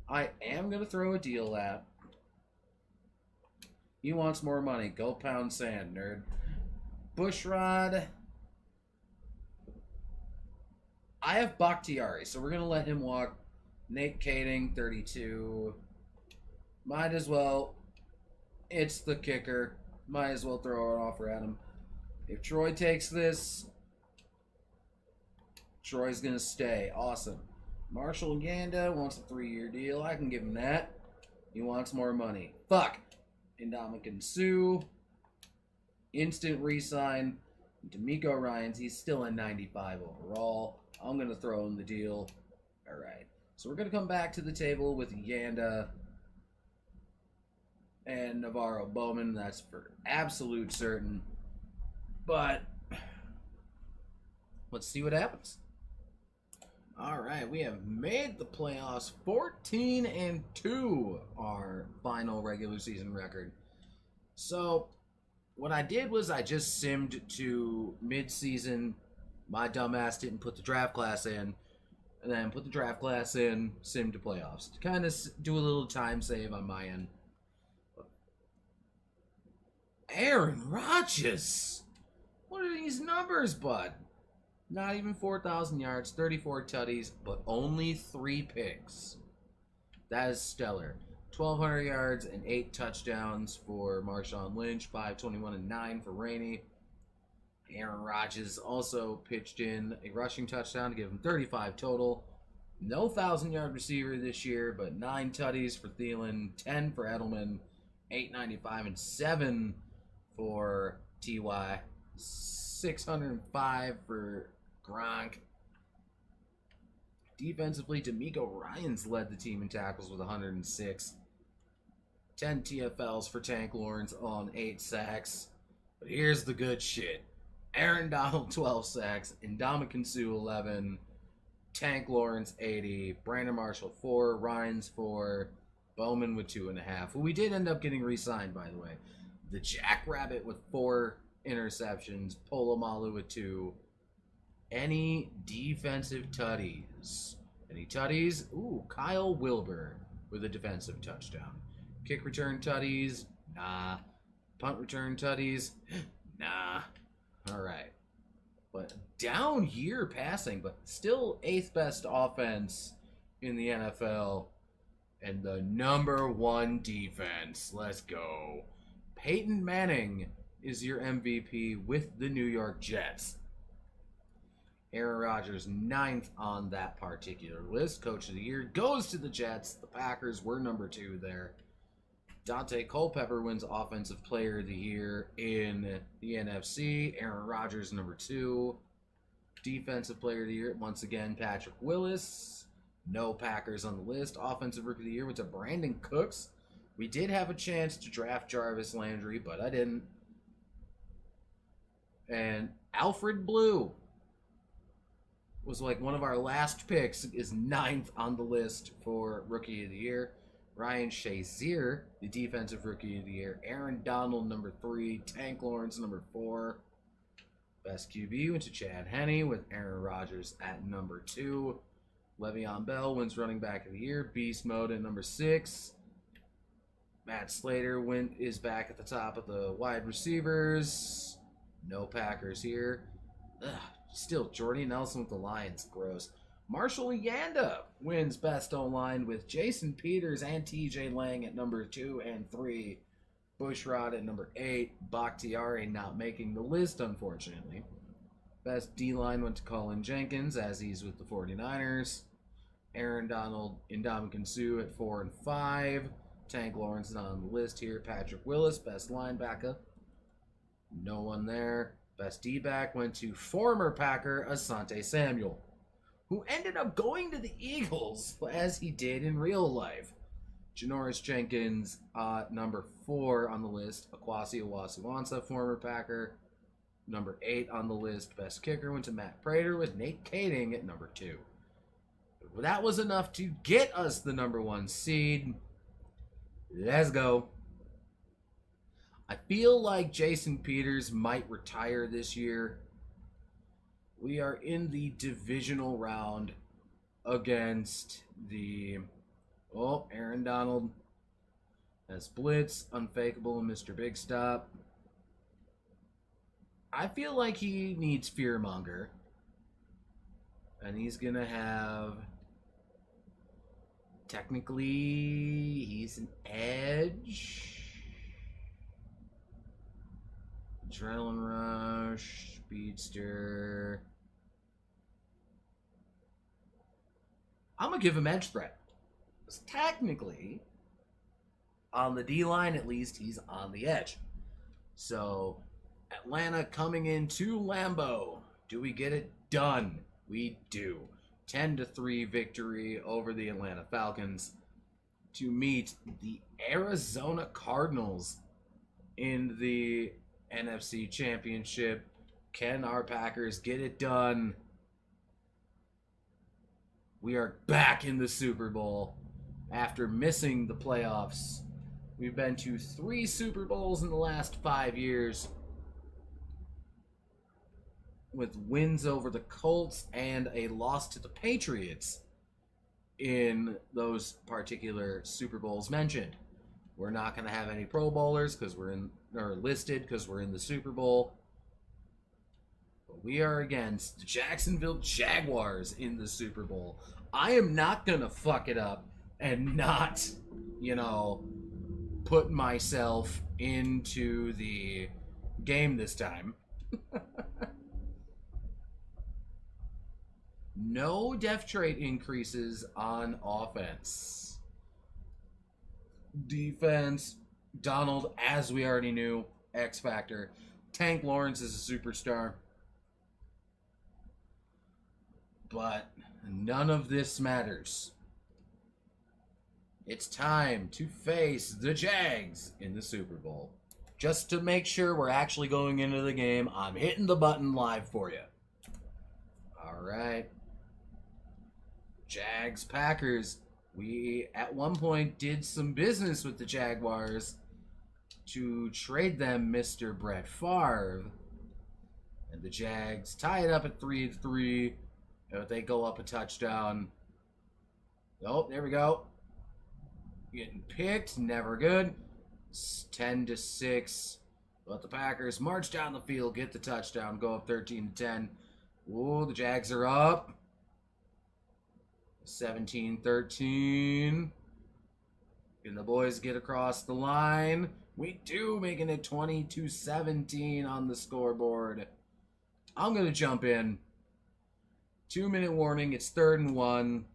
[SPEAKER 2] I am going to throw a deal at. He wants more money. Go pound sand, nerd. Bushrod. I have Bakhtiari, so we're going to let him walk. Nate Kading, 32. Might as well. It's the kicker. Might as well throw an offer at him. If Troy takes this, Troy's going to stay. Awesome. Marshall Yanda wants a 3-year deal. I can give him that. He wants more money. Fuck. Ndamukong Suh. Instant re-sign. D'Amico Ryans. He's still in 95 overall. I'm going to throw him the deal. All right. So we're going to come back to the table with Yanda and Navarro Bowman. That's for absolute certain. But let's see what happens. All right, we have made the playoffs. 14-2, our final regular season record. So what I did was I just simmed to mid-season. My dumbass didn't put the draft class in, and then put the draft class in, sim to playoffs. To kind of do a little time save on my end. Aaron Rodgers! What are these numbers, bud? Not even 4,000 yards, 34 tutties, but only 3 picks. That is stellar. 1,200 yards and 8 touchdowns for Marshawn Lynch, 521 and 9 for Rainey. Aaron Rodgers also pitched in a rushing touchdown to give him 35 total. No 1,000-yard receiver this year, but 9 tutties for Thielen, 10 for Edelman, 895 and 7 for T.Y., 605 for Gronk. Defensively, D'Amico Ryans led the team in tackles with 106. 10 TFLs for Tank Lawrence on 8 sacks. But here's the good shit. Aaron Donald, 12 sacks. Ndamukong Suh, 11. Tank Lawrence, 80. Brandon Marshall, 4. Ryans, 4. Bowman with 2.5. Who we did end up getting re-signed, by the way. The Jackrabbit with 4 interceptions. Polamalu with 2. Any defensive tutties? Any tutties? Ooh, Kyle Wilbur with a defensive touchdown. Kick return tutties? Nah. Punt return tutties? Nah. All right. But down year passing, but still 8th best offense in the NFL. And the #1 defense. Let's go. Peyton Manning is your MVP with the New York Jets. Aaron Rodgers, 9th on that particular list. Coach of the year goes to the Jets. The Packers were #2 there. Dante Culpepper wins Offensive Player of the Year in the NFC. Aaron Rodgers, #2. Defensive Player of the Year, once again, Patrick Willis. No Packers on the list. Offensive Rookie of the Year went to Brandon Cooks. We did have a chance to draft Jarvis Landry, but I didn't. And Alfred Blue. was like one of our last picks, is 9th on the list for Rookie of the Year. Ryan Shazier, the Defensive Rookie of the Year. Aaron Donald, number 3. Tank Lawrence, number 4. Best QB went to Chad Henne with Aaron Rodgers at number 2. Le'Veon Bell wins Running Back of the Year. Beast Mode at number 6. Matt Slater is back at the top of the wide receivers. No Packers here. Ugh, still, Jordy Nelson with the Lions. Gross. Marshall Yanda wins Best O-Line with Jason Peters and TJ Lang at number 2 and 3. Bushrod at number 8. Bakhtiari not making the list, unfortunately. Best D-line went to Colin Jenkins, as he's with the 49ers. Aaron Donald, Ndamukong Suh at 4 and 5. Tank Lawrence is on the list here. Patrick Willis, best linebacker. No one there. Best D-back went to former Packer Asante Samuel, who ended up going to the Eagles, as he did in real life. Janoris Jenkins, number 4 on the list. Akwasi Owasuansa, former Packer. Number 8 on the list. Best kicker went to Matt Prater with Nate Kading at number 2. That was enough to get us the number 1 seed. Let's go. I feel like Jason Peters might retire this year. We are in the divisional round against the... Oh, Aaron Donald has blitz, unfakeable, and Mr. Big Stop. I feel like he needs Fearmonger. And he's going to have... Technically, he's an edge. Adrenaline Rush, Speedster. I'm going to give him edge threat. Because technically, on the D-line at least, he's on the edge. So, Atlanta coming into Lambeau. Do we get it done? We do. 10-3 victory over the Atlanta Falcons to meet the Arizona Cardinals in the NFC Championship. Can our Packers get it done? We are back in the Super Bowl after missing the playoffs. We've been to 3 Super Bowls in the last 5 years, with wins over the Colts and a loss to the Patriots in those particular Super Bowls mentioned. We're not going to have any Pro Bowlers because we're listed because we're in the Super Bowl. But we are against the Jacksonville Jaguars in the Super Bowl. I am not going to fuck it up and not, put myself into the game this time. No depth trait increases on offense. Defense, Donald, as we already knew, X Factor. Tank Lawrence is a superstar. But none of this matters. It's time to face the Jags in the Super Bowl. Just to make sure we're actually going into the game, I'm hitting the button live for you. All right. Jags, Packers. We, at one point, did some business with the Jaguars to trade them Mr. Brett Favre. And the Jags tie it up at 3-3. They go up a touchdown. Oh, there we go. Getting picked. Never good. 10-6. Let the Packers march down the field, get the touchdown, go up 13-10. Ooh, the Jags are up. 17-13. Can the boys get across the line? We do, making it 22-17 on the scoreboard. I'm going to jump in. 2-minute warning. It's 3rd and 1.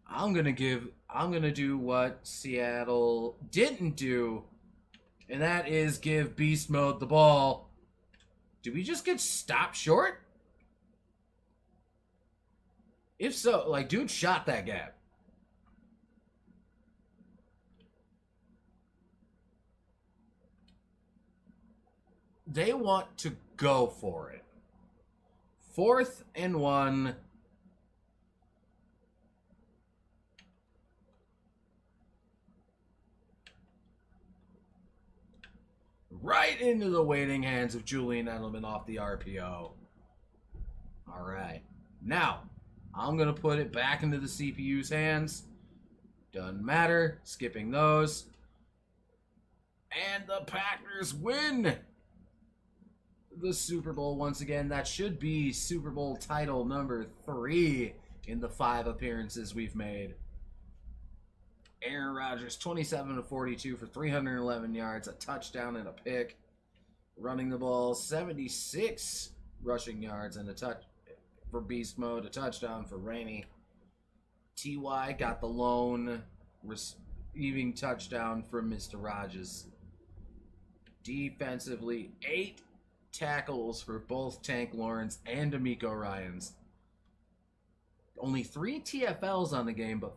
[SPEAKER 2] I'm going to do what Seattle didn't do, and that is give Beast Mode the ball. Did we just get stopped short? If so, dude shot that gap. They want to go for it. 4th and 1. Right into the waiting hands of Julian Edelman off the RPO. All right. Now, I'm going to put it back into the CPU's hands. Doesn't matter. Skipping those. And the Packers win the Super Bowl once again. That should be Super Bowl title number 3 in the 5 appearances we've made. Aaron Rodgers, 27 of 42 for 311 yards, a touchdown and a pick. Running the ball, 76 rushing yards and a touch for Beast Mode, a touchdown for Rainey. T.Y. got the lone receiving touchdown from Mr. Rodgers. Defensively, 8 tackles for both Tank Lawrence and D'Amico Ryans. Only 3 TFLs on the game, but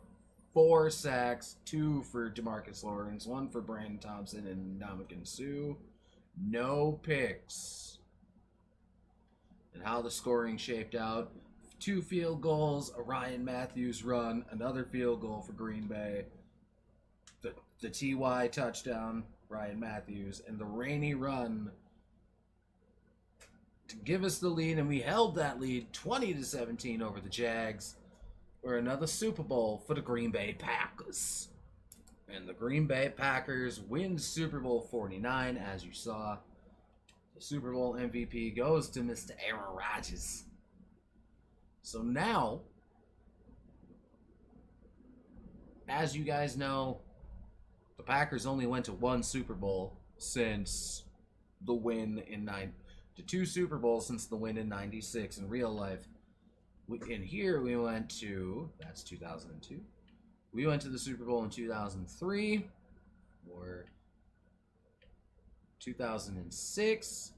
[SPEAKER 2] 4 sacks, 2 for DeMarcus Lawrence, 1 for Brandon Thompson and Ndamukong Suh. No picks. And how the scoring shaped out: 2 field goals, a Ryan Matthews run, another field goal for Green Bay, the T.Y. touchdown, Ryan Matthews, and the Rainey run to give us the lead, and we held that lead 20-17 over the Jags. For another Super Bowl for the Green Bay Packers. And the Green Bay Packers win Super Bowl 49, as you saw. The Super Bowl MVP goes to Mr. Aaron Rodgers. So now, as you guys know, the Packers only went to 1 Super Bowl since the win in to 2 Super Bowls since the win in 96 in real life. In here, we went to, that's 2002. We went to the Super Bowl in 2003, or 2006.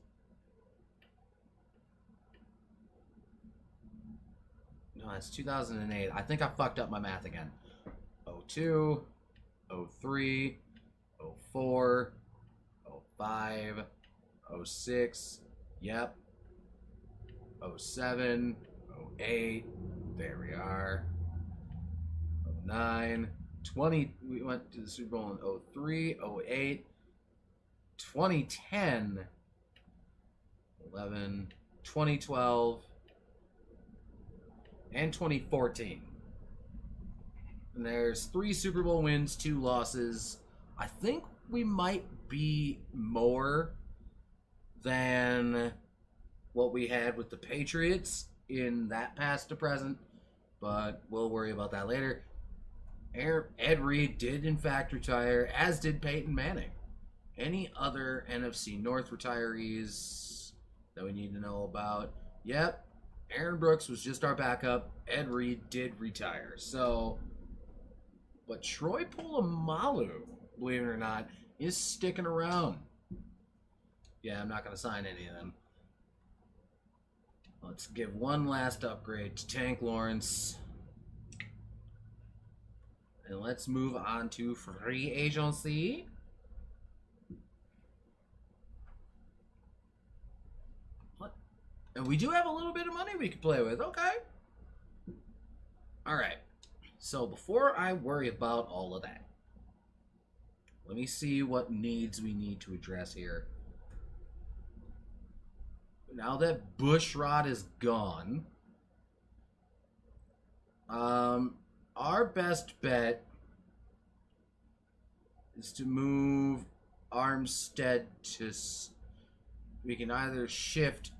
[SPEAKER 2] No, that's 2008. I think I fucked up my math again. 02, 03, 04, 05, 06, yep, 07, 08, there we are, 09, 20, we went to the Super Bowl in 03, 08, 2010, 11, 2012, and 2014. And there's 3 Super Bowl wins, 2 losses. I think we might be more than what we had with the Patriots in that past to present, but we'll worry about that later. Ed Reed did in fact retire, as did Peyton Manning. Any other NFC North retirees that we need to know about? Yep, Aaron Brooks was just our backup. Ed Reed did retire. So, but Troy Polamalu, believe it or not, is sticking around. Yeah, I'm not going to sign any of them. Let's give one last upgrade to Tank Lawrence. And let's move on to free agency. What? And we do have a little bit of money we can play with. Okay. All right. So before I worry about all of that, let me see what needs we need to address here. Now that Bushrod is gone, our best bet is to move Armstead to... We can either shift...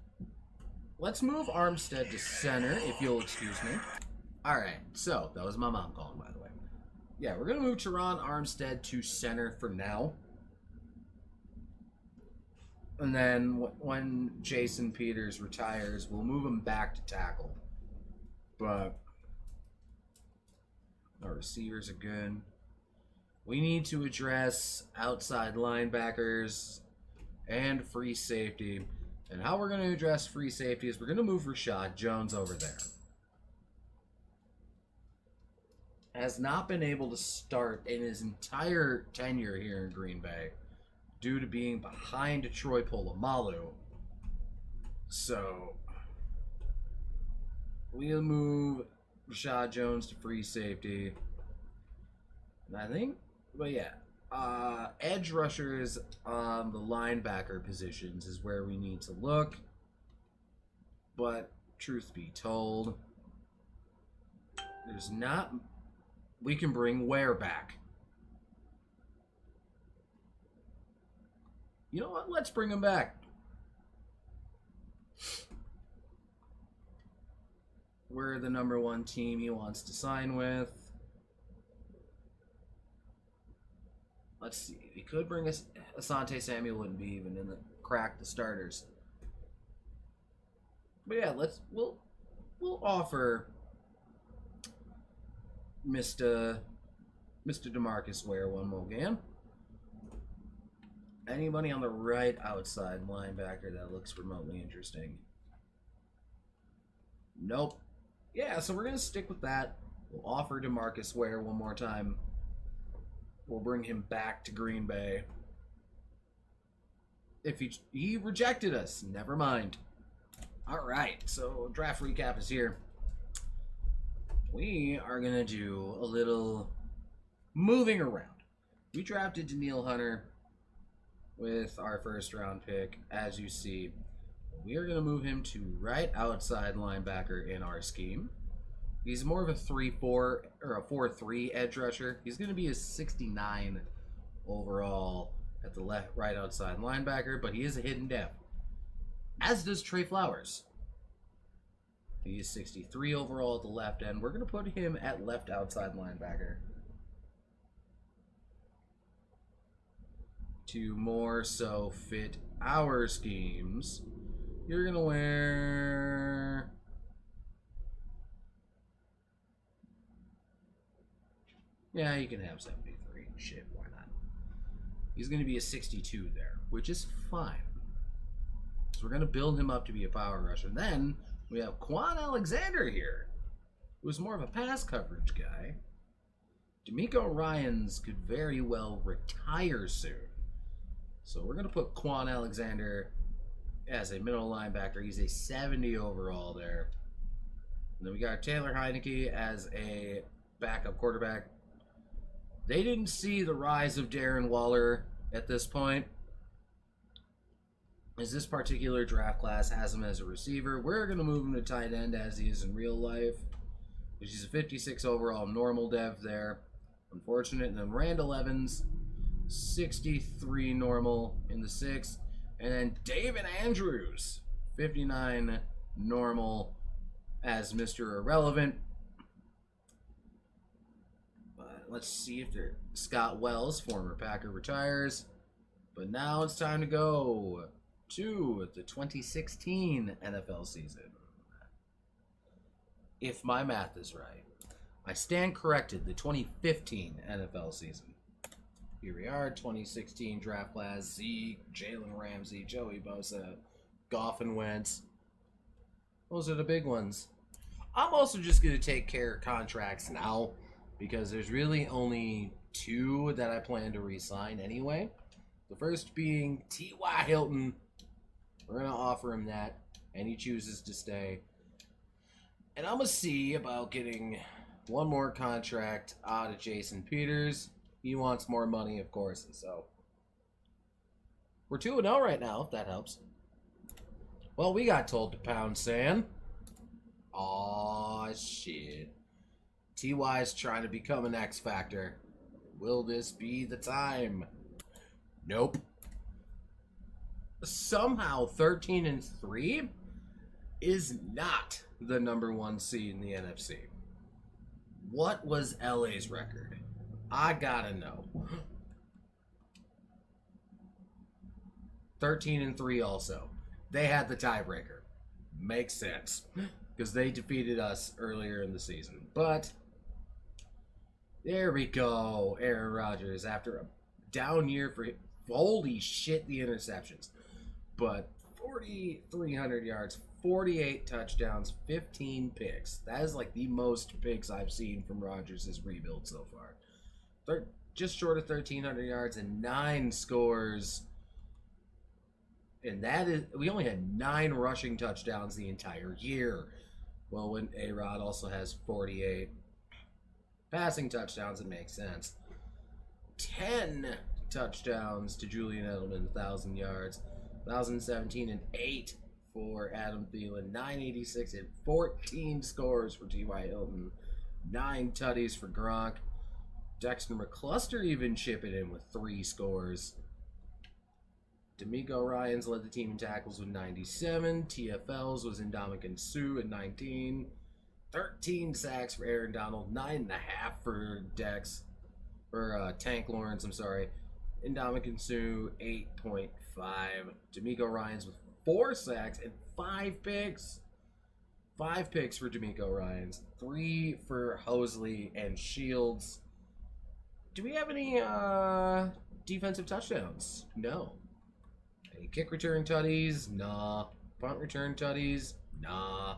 [SPEAKER 2] Let's move Armstead to center, if you'll excuse me. Alright, so, that was my mom calling, by the way. Yeah, we're going to move Teron Armstead to center for now. And then when Jason Peters retires, we'll move him back to tackle. But our receivers are good. We need to address outside linebackers and free safety. And how we're going to address free safety is we're going to move Rashad Jones over there. Has not been able to start in his entire tenure here in Green Bay, due to being behind Troy Polamalu. So, we'll move Rashad Jones to free safety. And I think, but yeah, edge rushers on the linebacker positions is where we need to look. But truth be told, there's not. We can bring Ware back. You know what? Let's bring him back. We're the number one team he wants to sign with. Let's see. We could bring us Asante Samuel. Wouldn't be even in the crack the starters. But yeah, we'll offer Mr. DeMarcus Ware one more game. Anybody on the right outside linebacker that looks remotely interesting? Nope. Yeah, so we're going to stick with that. We'll offer DeMarcus Ware one more time. We'll bring him back to Green Bay. If he rejected us, never mind. All right, so draft recap is here. We are going to do a little moving around. We drafted Danielle Hunter with our first round pick, as you see. We are going to move him to right outside linebacker in our scheme. He's more of a 3-4 or a 4-3 edge rusher. He's going to be a 69 overall at the right outside linebacker, but he is a hidden depth. As does Trey Flowers. He is 63 overall at the left end. We're going to put him at left outside linebacker. To more so fit our schemes, you're going to wear... Yeah, you can have 73. Shit, why not? He's going to be a 62 there, which is fine. So we're going to build him up to be a power rusher. Then we have Quan Alexander here, who's more of a pass coverage guy. D'Amico Ryans could very well retire soon. So we're going to put Quan Alexander as a middle linebacker. He's a 70 overall there. And then we got Taylor Heineke as a backup quarterback. They didn't see the rise of Darren Waller at this point. As this particular draft class has him as a receiver, we're going to move him to tight end as he is in real life. Which is a 56 overall normal dev there. Unfortunate. And then Randall Evans, 63 normal in the 6th. And then David Andrews, 59 normal as Mr. Irrelevant. Let's see if Scott Wells, former Packer, retires. But now it's time to go to the 2016 NFL season. If my math is right. I stand corrected, the 2015 NFL season. Here we are, 2016 draft class. Zeke, Jalen Ramsey, Joey Bosa, Goff and Wentz. Those are the big ones. I'm also just going to take care of contracts now, because there's really only 2 that I plan to re-sign anyway. The first being T.Y. Hilton. We're going to offer him that, and he chooses to stay. And I'm going to see about getting one more contract out of Jason Peters. He wants more money, of course, so. We're 2-0 right now, if that helps. Well, we got told to pound sand. Aw, shit. T.Y.'s trying to become an X Factor. Will this be the time? Nope. Somehow 13-3 is not the number 1 seed in the NFC. What was LA's record? I gotta know. 13-3 also. They had the tiebreaker. Makes sense. Because they defeated us earlier in the season. But there we go. Aaron Rodgers after a down year for holy shit the interceptions. But 4,300 yards, 48 touchdowns, 15 picks. That is like the most picks I've seen from Rodgers' rebuild so far. Just short of 1,300 yards and 9 scores. And that is, we only had 9 rushing touchdowns the entire year. Well, when A-Rod also has 48 passing touchdowns, it makes sense. 10 touchdowns to Julian Edelman, 1,000 yards. 1,017 and 8 for Adam Thielen. 986 and 14 scores for T.Y. Hilton. 9 tutties for Gronk. Dexter McCluster even chipping in with 3 scores. D'Amico Ryans led the team in tackles with 97. TFLs was Ndamukong Suh at 19. 13 sacks for Aaron Donald. 9.5 for Tank Lawrence, I'm sorry. Ndamukong Suh, 8.5. D'Amico Ryans with 4 sacks and 5 picks. 5 picks for D'Amico Ryans. 3 for Hosley and Shields. Do we have any defensive touchdowns? No. Any kick return tutties? Nah. Punt return tutties? Nah.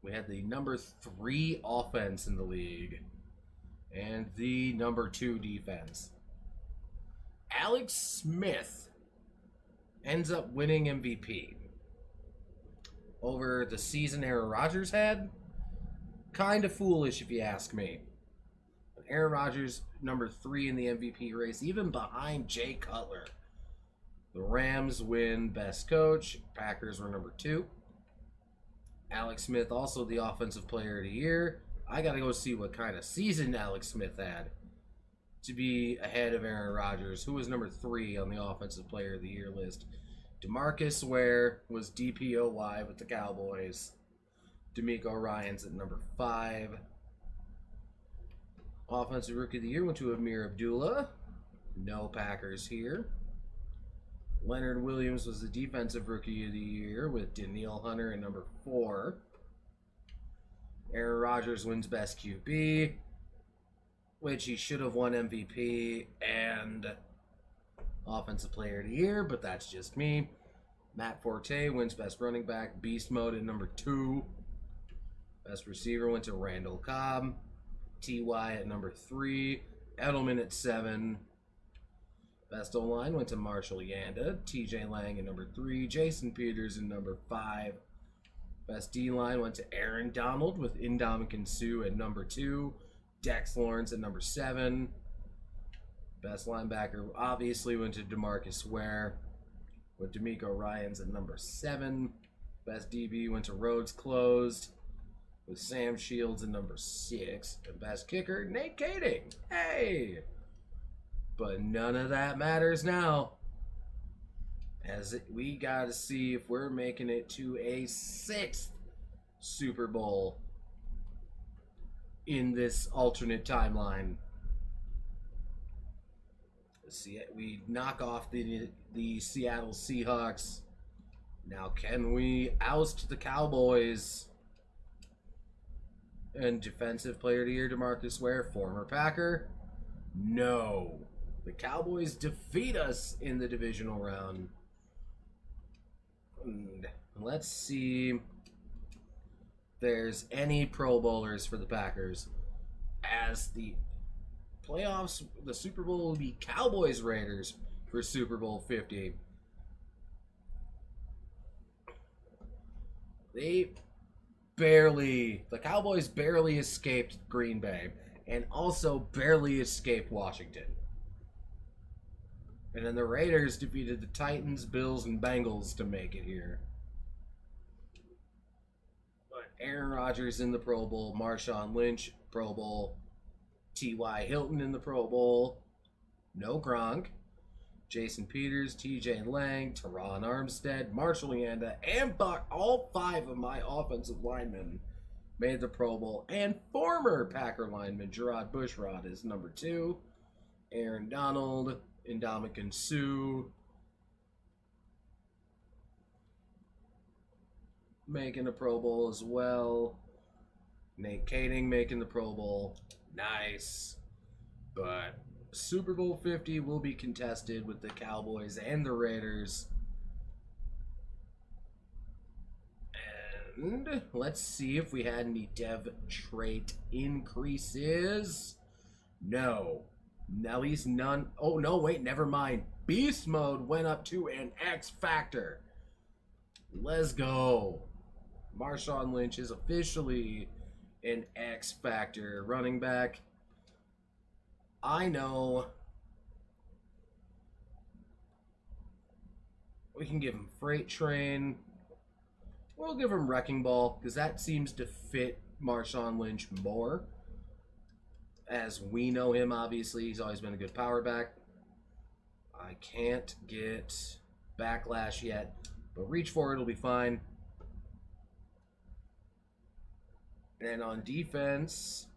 [SPEAKER 2] We had the number 3 offense in the league. And the number 2 defense. Alex Smith ends up winning MVP. Over the season Aaron Rodgers had? Kind of foolish if you ask me. Aaron Rodgers, number 3 in the MVP race, even behind Jay Cutler. The Rams win Best Coach. Packers were number 2. Alex Smith, also the Offensive Player of the Year. I got to go see what kind of season Alex Smith had to be ahead of Aaron Rodgers, who was number 3 on the Offensive Player of the Year list. DeMarcus Ware was DPOY with the Cowboys. D'Amico Ryans at number 5. Offensive Rookie of the Year went to Amir Abdullah. No Packers here. Leonard Williams was the Defensive Rookie of the Year with Danielle Hunter at number 4. Aaron Rodgers wins Best QB, which he should have won MVP and Offensive Player of the Year, but that's just me. Matt Forte wins Best Running Back, Beast Mode at number 2. Best Receiver went to Randall Cobb. T.Y. at number 3. Edelman at 7. Best O-line went to Marshall Yanda. T.J. Lang at number 3. Jason Peters at number 5. Best D-line went to Aaron Donald with Ndamukong Suh at number 2. Dex Lawrence at number 7. Best linebacker obviously went to DeMarcus Ware with D'Amico Ryans at number 7. Best DB went to Rhodes Closed with Sam Shields at number 6. And best kicker, Nate Kading. Hey! But none of that matters now. We got to see if we're making it to a 6th Super Bowl in this alternate timeline. See, we knock off the Seattle Seahawks. Now, can we oust the Cowboys? And Defensive Player of the Year, DeMarcus Ware, former Packer? No. The Cowboys defeat us in the divisional round. And let's see if there's any Pro Bowlers for the Packers. As the playoffs, the Super Bowl will be Cowboys Raiders for Super Bowl 50. The Cowboys barely escaped Green Bay and also barely escaped Washington. And then the Raiders defeated the Titans, Bills, and Bengals to make it here. But Aaron Rodgers in the Pro Bowl, Marshawn Lynch, Pro Bowl, T.Y. Hilton in the Pro Bowl, no Gronk, Jason Peters, T.J. Lang, Teron Armstead, Marshall Yanda, and Buck, all 5 of my offensive linemen made the Pro Bowl, and former Packer lineman Gerard Bushrod is number 2, Aaron Donald, Ndamukong Suh making a Pro Bowl as well. Nate Kading making the Pro Bowl. Nice. But Super Bowl 50 will be contested with the Cowboys and the Raiders. And let's see if we had any dev trait increases. No. At least none. Oh, no, wait, never mind. Beast Mode went up to an X Factor. Let's go. Marshawn Lynch is officially an X Factor running back. I know we can give him Freight Train. We'll give him Wrecking Ball because that seems to fit Marshawn Lynch more. As we know him, obviously, he's always been a good power back. I can't get Backlash yet, but Reach For It will be fine. And on defense,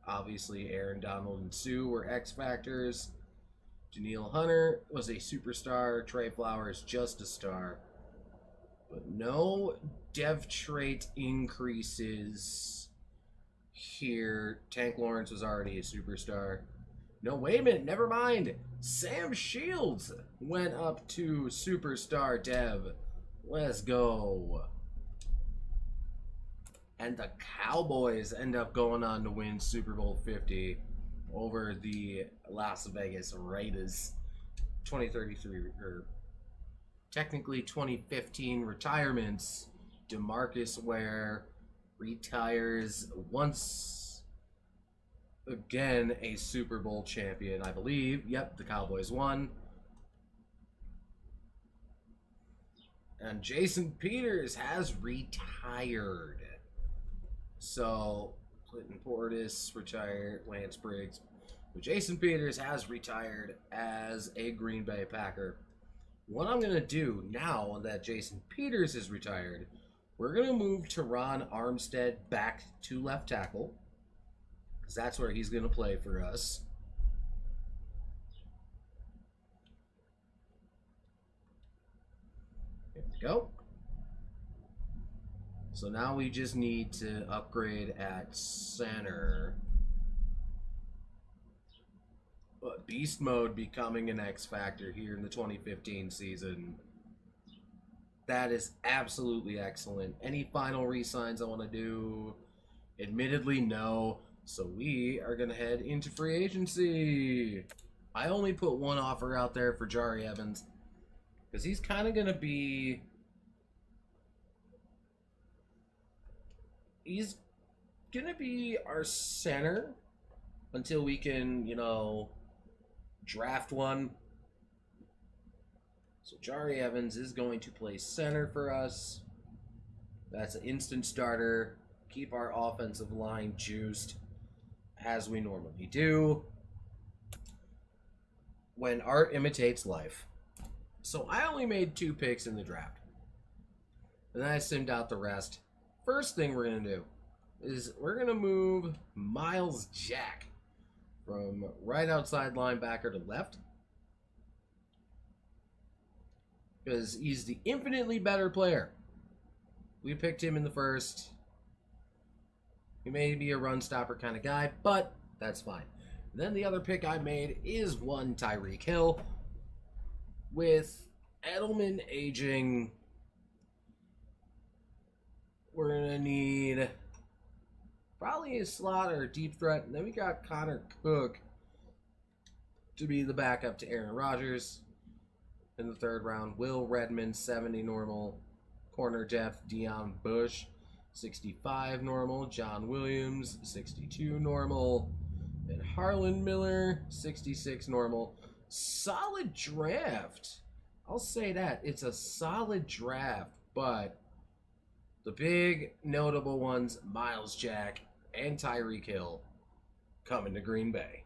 [SPEAKER 2] obviously Aaron Donald and Sue were X Factors. Danielle Hunter was a superstar. Trey Flowers just a star. But no dev trait increases here. Tank Lawrence was already a superstar. No, wait a minute. Never mind. Sam Shields went up to superstar dev. Let's go. And the Cowboys end up going on to win Super Bowl 50 over the Las Vegas Raiders. 2033, or technically 2015 retirements. DeMarcus Ware retires once again a Super Bowl champion, I believe. Yep, the Cowboys won. And Jason Peters has retired. So, Clinton Portis retired, Lance Briggs. But Jason Peters has retired as a Green Bay Packer. What I'm going to do now that Jason Peters is retired, we're going to move Teron Armstead back to left tackle. Because that's where he's going to play for us. There we go. So now we just need to upgrade at center. But Beast Mode becoming an X Factor here in the 2015 season. That is absolutely excellent. Any final re-signs I want to do? Admittedly, no. So we are going to head into free agency. I only put one offer out there for Jari Evans. Because he's kind of going to be... He's going to be our center until we can, you know, draft one. So Jari Evans is going to play center for us. That's an instant starter. Keep our offensive line juiced as we normally do. When art imitates life. So I only made 2 picks in the draft. And then I simmed out the rest. First thing we're going to do is we're going to move Miles Jack from right outside linebacker to left. Because he's the infinitely better player. We picked him in the first. He may be a run stopper kind of guy, but that's fine. And then the other pick I made is one Tyreek Hill. With Edelman aging, we're going to need probably a slot or a deep threat. And then we got Connor Cook to be the backup to Aaron Rodgers in the 3rd round. Will Redmond, 70 normal. Corner depth, Deion Bush, 65 normal. John Williams, 62 normal. And Harlan Miller, 66 normal. Solid draft. I'll say that. It's a solid draft, but the big notable ones, Miles Jack and Tyreek Hill, coming to Green Bay.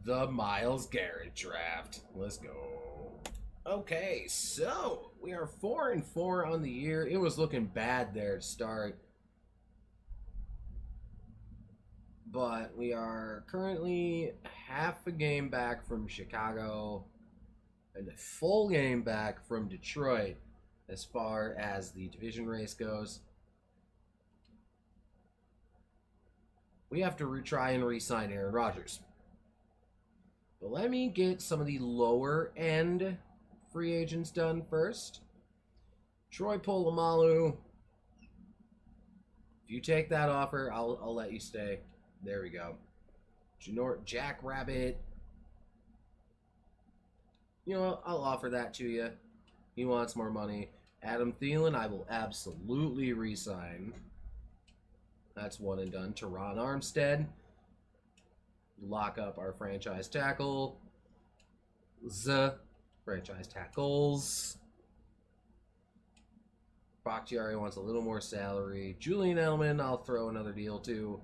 [SPEAKER 2] The Myles Garrett draft. Let's go. Okay, so we are 4-4 on the year. It was looking bad there to start. But we are currently half a game back from Chicago and a full game back from Detroit as far as the division race goes. We have to try and re-sign Aaron Rodgers. But let me get some of the lower end free agents done first. Troy Polamalu. If you take that offer, I'll let you stay. There we go. Jack Rabbit. You know, I'll offer that to you. He wants more money. Adam Thielen, I will absolutely re-sign. That's one and done. Teron Armstead. Lock up our franchise tackle. Franchise tackles. Bakhtiari wants a little more salary. Julian Edelman, I'll throw another deal to.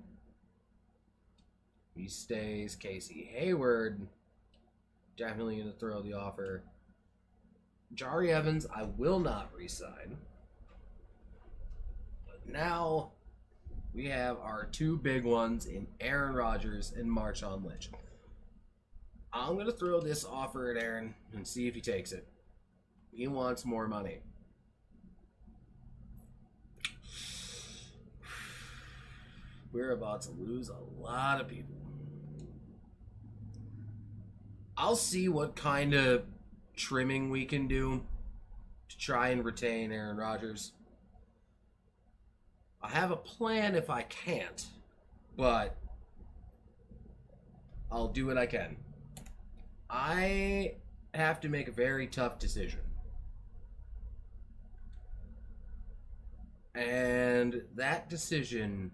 [SPEAKER 2] He stays. Casey Hayward. Definitely going to throw the offer. Jari Evans, I will not re-sign. But now we have our two big ones in Aaron Rodgers and Marshawn Lynch. I'm going to throw this offer at Aaron and see if he takes it. He wants more money. We're about to lose a lot of people. I'll see what kind of trimming we can do to try and retain Aaron Rodgers. I have a plan if I can't, but I'll do what I can. I have to make a very tough decision. And that decision,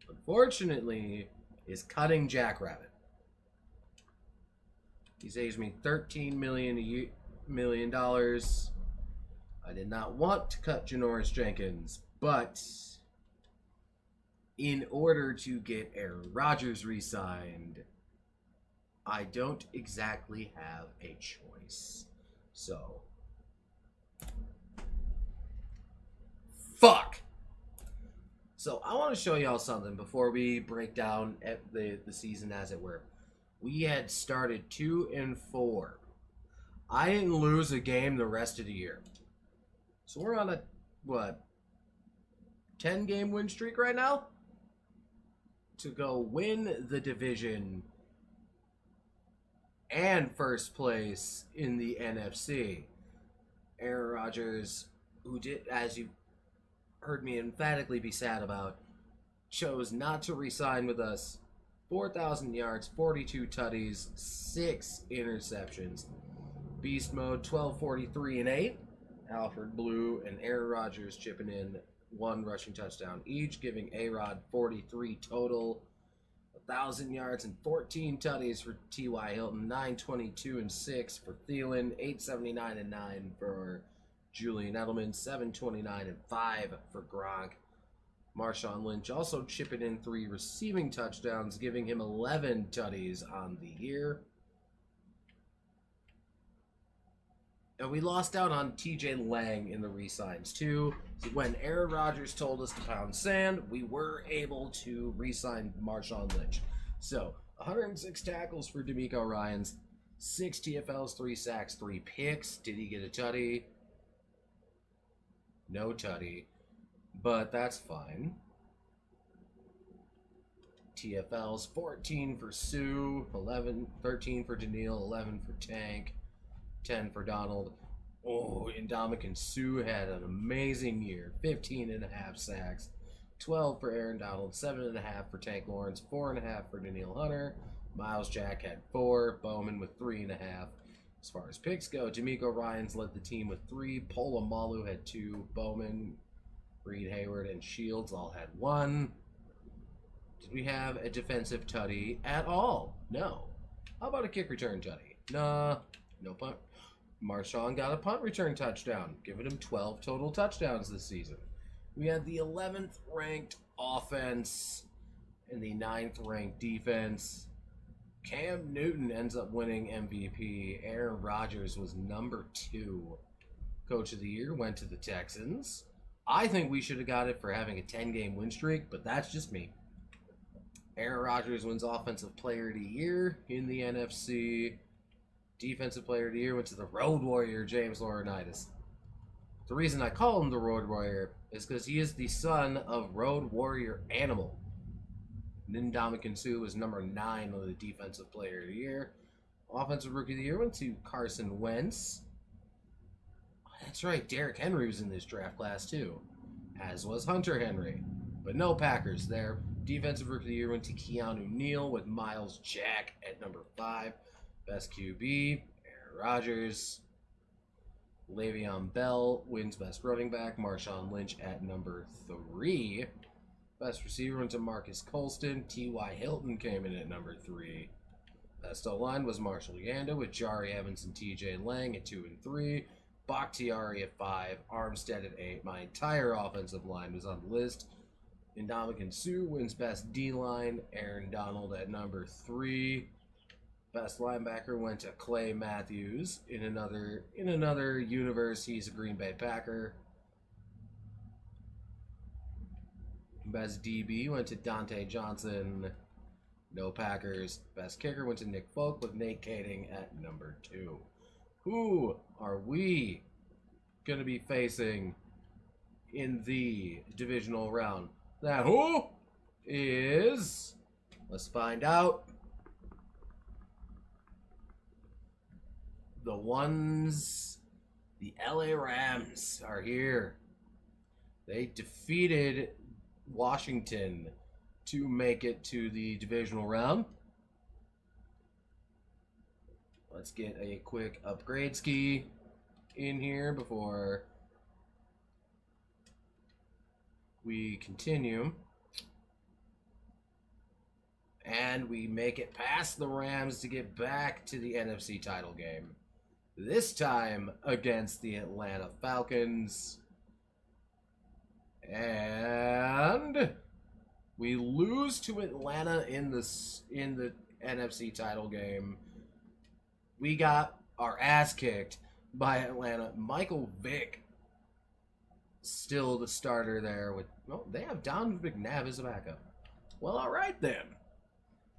[SPEAKER 2] unfortunately, is cutting Jackrabbit. He saves me $13 million. I did not want to cut Janoris Jenkins, but in order to get Aaron Rodgers re-signed, I don't exactly have a choice. So, fuck. So I want to show y'all something before we break down the season, as it were. We had started 2-4. I didn't lose a game the rest of the year. So we're on a, 10-game win streak right now? To go win the division and first place in the NFC. Aaron Rodgers, who did, as you heard me emphatically be sad about, chose not to re-sign with us. 4,000 yards, 42 tutties, 6 interceptions. Beast mode, 1243 and 8. Alfred Blue and Aaron Rodgers chipping in 1 rushing touchdown each, giving A-Rod 43 total. 1,000 yards and 14 tutties for T.Y. Hilton, 922 and 6 for Thielen, 879 and 9 for Julian Edelman, 729 and 5 for Gronk. Marshawn Lynch also chipping in 3 receiving touchdowns, giving him 11 tutties on the year. And we lost out on TJ Lang in the re-signs too. So when Aaron Rodgers told us to pound sand, we were able to re-sign Marshawn Lynch. So 106 tackles for D'Amico Ryans, 6 TFLs, 3 sacks, 3 picks. Did he get a tutty? No tutty. But that's fine. TFLs, 14 for Sue, 13 for Daniil, 11 for Tank, 10 for Donald. Oh, Ndamukong Suh had an amazing year. 15.5 sacks, 12 for Aaron Donald, 7.5 for Tank Lawrence, 4.5 for Daniil Hunter. Miles Jack had 4, Bowman with 3.5. As far as picks go, D'Amico Ryans led the team with 3, Polamalu had 2, Bowman, Reed Hayward, and Shields all had 1. Did we have a defensive tutty at all? No. How about a kick return tutty? Nah. No punt. Marshawn got a punt return touchdown, giving him 12 total touchdowns this season. We had the 11th ranked offense and the 9th ranked defense. Cam Newton ends up winning MVP. Aaron Rodgers was number 2. Coach of the year went to the Texans. I think we should have got it for having a 10-game win streak, but that's just me. Aaron Rodgers wins Offensive Player of the Year in the NFC. Defensive Player of the Year went to the Road Warrior, James Laurinaitis. The reason I call him the Road Warrior is because he is the son of Road Warrior Animal. Ndamukong Suh was number 9 on the Defensive Player of the Year. Offensive Rookie of the Year went to Carson Wentz. That's right, Derrick Henry was in this draft class too, as was Hunter Henry. But no Packers there. Defensive Rookie of the Year went to Keanu Neal with Miles Jack at number 5. Best QB, Aaron Rodgers. Le'Veon Bell wins Best Running Back. Marshawn Lynch at number 3. Best Receiver went to Marcus Colston. T.Y. Hilton came in at number 3. Best O-line was Marshall Yanda with Jari Evans and T.J. Lang at 2 and 3. Bakhtiari at 5. Armstead at 8. My entire offensive line was on the list. Ndamukong Suh wins Best D-line. Aaron Donald at number 3. Best linebacker went to Clay Matthews. In another universe, he's a Green Bay Packer. Best DB went to Dante Johnson. No Packers. Best kicker went to Nick Folk with Nate Kading at number 2. Who are we going to be facing in the divisional round? That who is... Let's find out. The LA Rams are here. They defeated Washington to make it to the divisional round. Let's get a quick upgrade ski in here before we continue. And we make it past the Rams to get back to the NFC title game. This time against the Atlanta Falcons. And we lose to Atlanta in the NFC title game. We got our ass kicked by Atlanta. Michael Vick still the starter there with, well, they have Donovan McNabb as a backup. Well, all right then.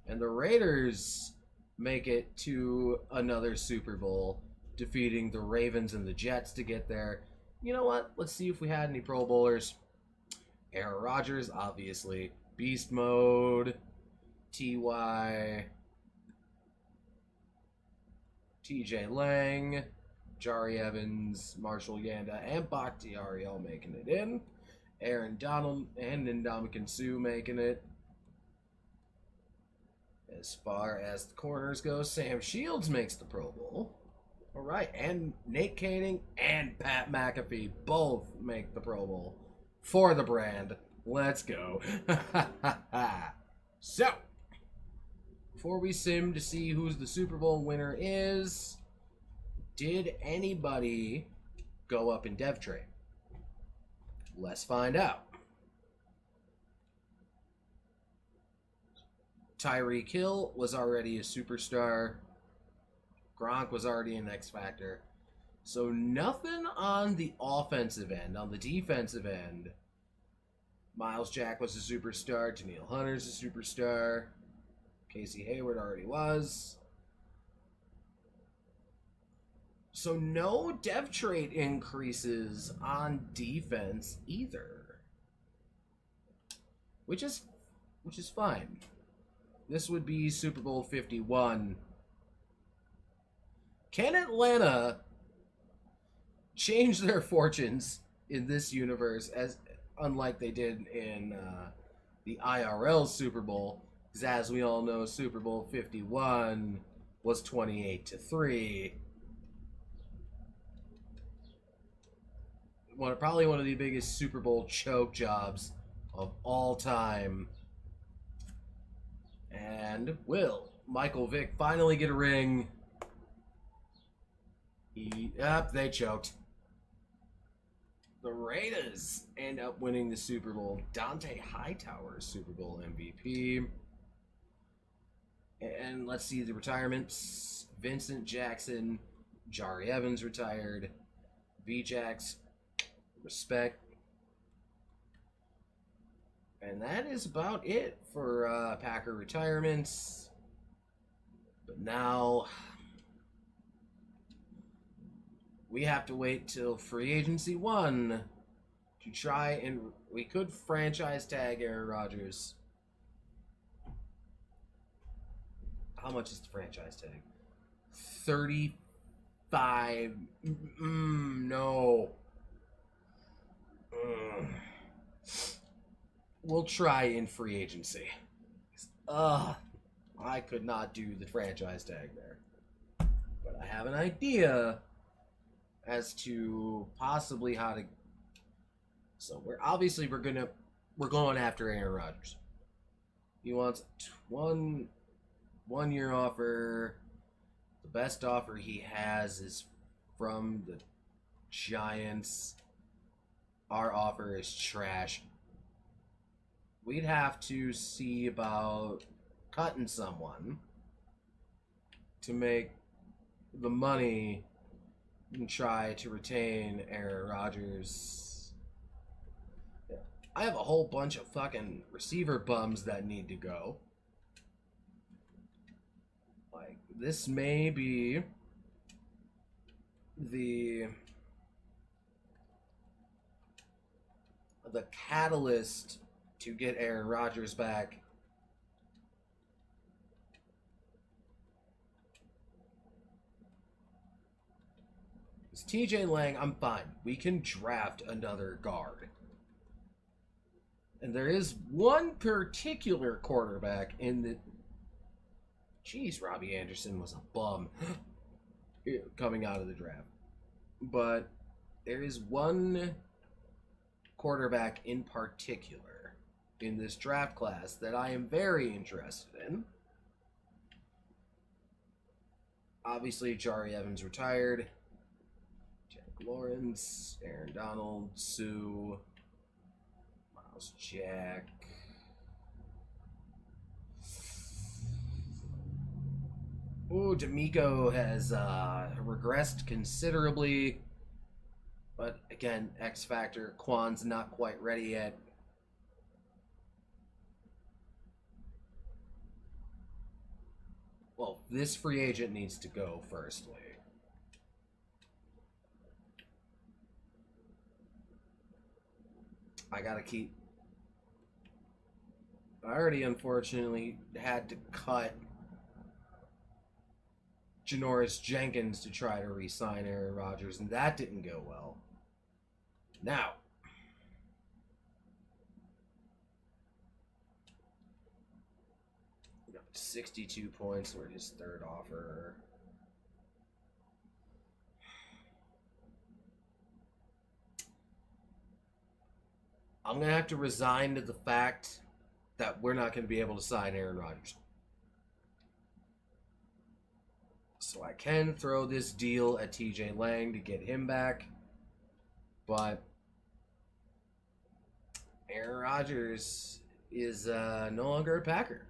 [SPEAKER 2] And the Raiders make it to another Super Bowl, defeating the Ravens and the Jets to get there. You know what? Let's see if we had any Pro Bowlers. Aaron Rodgers, obviously. Beast Mode. T.Y. T.J. Lang. Jari Evans. Marshall Yanda. And Bakhtiari all making it in. Aaron Donald and Ndamukong Suh making it. As far as the corners go, Sam Shields makes the Pro Bowl. All right, and Nate Kading and Pat McAfee both make the Pro Bowl for the brand. Let's go. So, before we sim to see who's the Super Bowl winner is, did anybody go up in dev trade? Let's find out. Tyreek Hill was already a superstar. Gronk was already an X Factor. So nothing on the offensive end. On the defensive end, Miles Jack was a superstar. Danielle Hunter's a superstar. Casey Hayward already was. So no dev trade increases on defense either. Which is fine. This would be Super Bowl 51. Can Atlanta change their fortunes in this universe, as unlike they did in the IRL Super Bowl? Because as we all know, Super Bowl 51 was 28-3. Probably one of the biggest Super Bowl choke jobs of all time. And will Michael Vick finally get a ring? They choked. The Raiders end up winning the Super Bowl. Dante Hightower, Super Bowl MVP. And let's see the retirements. Vincent Jackson, Jari Evans retired. V-Jax, respect. And that is about it for Packer retirements. But now we have to wait till free agency 1 to try and we could franchise tag Aaron Rodgers. How much is the franchise tag? 35. No. We'll try in free agency. I could not do the franchise tag there. But I have an idea as to possibly how to. So we're going after Aaron Rodgers. He wants one year offer. The best offer he has is from the Giants. Our offer is trash. We'd have to see about cutting someone to make the money and try to retain Aaron Rodgers. I have a whole bunch of fucking receiver bums that need to go. Like, this may be the catalyst to get Aaron Rodgers back. It's TJ Lang, I'm fine. We can draft another guard. And there is one particular quarterback in the... Jeez, Robbie Anderson was a bum coming out of the draft. But there is one quarterback in particular in this draft class that I am very interested in. Obviously, Jari Evans retired. Jack Lawrence, Aaron Donald, Sue, Miles Jack. Oh, D'Amico has regressed considerably. But again, X Factor. Quan's not quite ready yet. Well, this free agent needs to go firstly. I gotta keep... I already unfortunately had to cut Janoris Jenkins to try to re-sign Aaron Rodgers, and that didn't go well. Now, we got 62 points for his third offer. I'm going to have to resign to the fact that we're not going to be able to sign Aaron Rodgers. So I can throw this deal at TJ Lang to get him back. But Aaron Rodgers is no longer a Packer.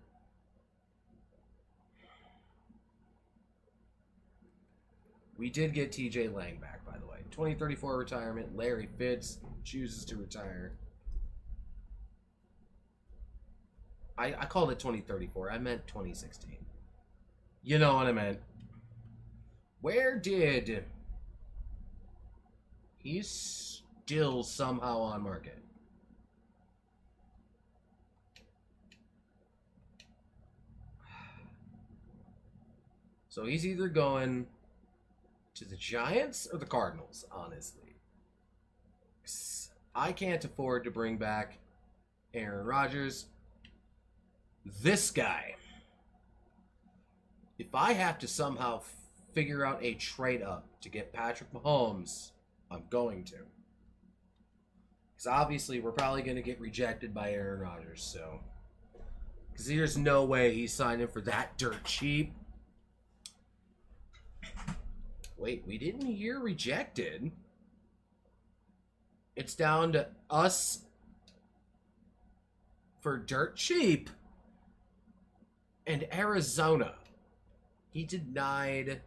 [SPEAKER 2] We did get TJ Lang back, by the way. 2034 retirement. Larry Fitz chooses to retire. I called it 2034. I meant 2016. You know what I meant. Where did... He's still somehow on market. So he's either going to the Giants or the Cardinals, honestly. I can't afford to bring back Aaron Rodgers. This guy. If I have to somehow figure out a trade up to get Patrick Mahomes, I'm going to. Because obviously we're probably going to get rejected by Aaron Rodgers, so. Because there's no way he's signing for that dirt cheap. Wait, we didn't hear rejected. It's down to us for dirt cheap. And Arizona. He denied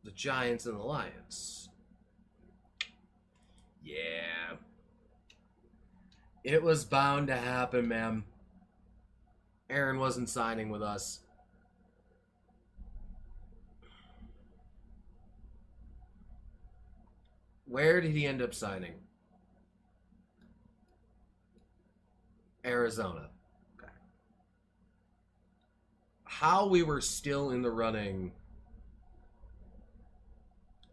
[SPEAKER 2] the Giants and the Lions. Yeah. It was bound to happen, man. Aaron wasn't signing with us. Where did he end up signing? Arizona. Okay. How we were still in the running,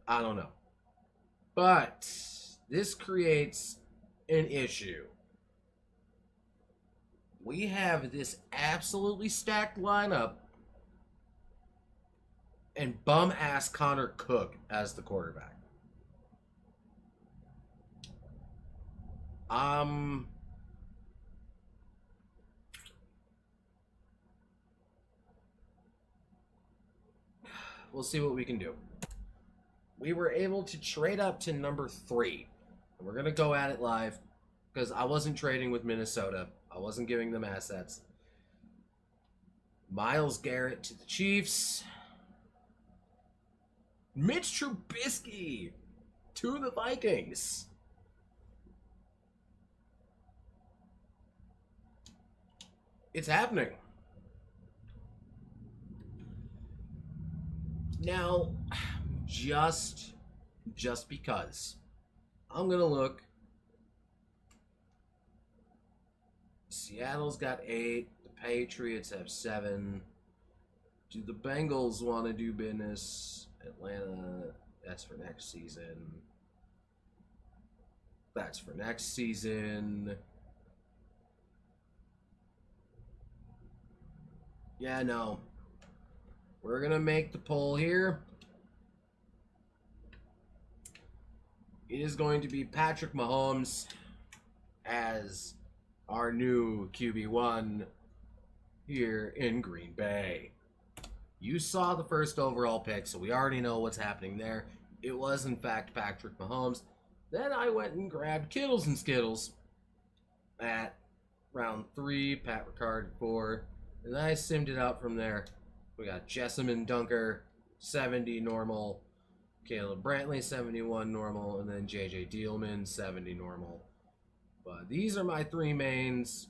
[SPEAKER 2] I don't know. But this creates an issue. We have this absolutely stacked lineup and bum-ass Connor Cook as the quarterback. We'll see what we can do. We were able to trade up to number 3. And we're going to go at it live because I wasn't trading with Minnesota. I wasn't giving them assets. Myles Garrett to the Chiefs. Mitch Trubisky to the Vikings. It's happening. Now, just because, I'm going to look. Seattle's got 8. The Patriots have 7. Do the Bengals want to do business? Atlanta, that's for next season. That's for next season. Yeah, no. We're going to make the poll here. It is going to be Patrick Mahomes as our new QB1 here in Green Bay. You saw the first overall pick, so we already know what's happening there. It was, in fact, Patrick Mahomes. Then I went and grabbed Kittles and Skittles at round 3, Pat Ricard 4, and I simmed it out from there. We got Jessamine Dunker, 70 normal, Caleb Brantley, 71 normal, and then JJ Dielman, 70 normal. But these are my 3 mains.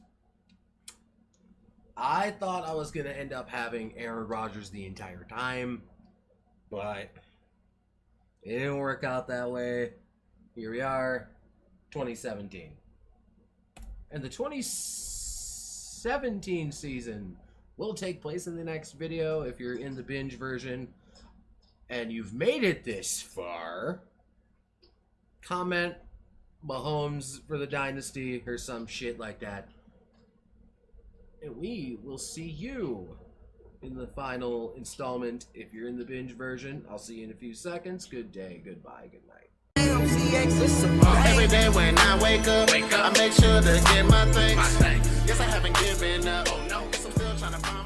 [SPEAKER 2] I thought I was going to end up having Aaron Rodgers the entire time, but it didn't work out that way. Here we are, 2017. And the 2017 season will take place in the next video. If you're in the binge version and you've made it this far, comment Mahomes for the dynasty or some shit like that. And we will see you in the final installment. If you're in the binge version, I'll see you in a few seconds. Good day, goodbye, good night.
[SPEAKER 1] Every day when I wake up, I make sure to get my things. Yes, I haven't given up. Oh no, guess I'm still trying to find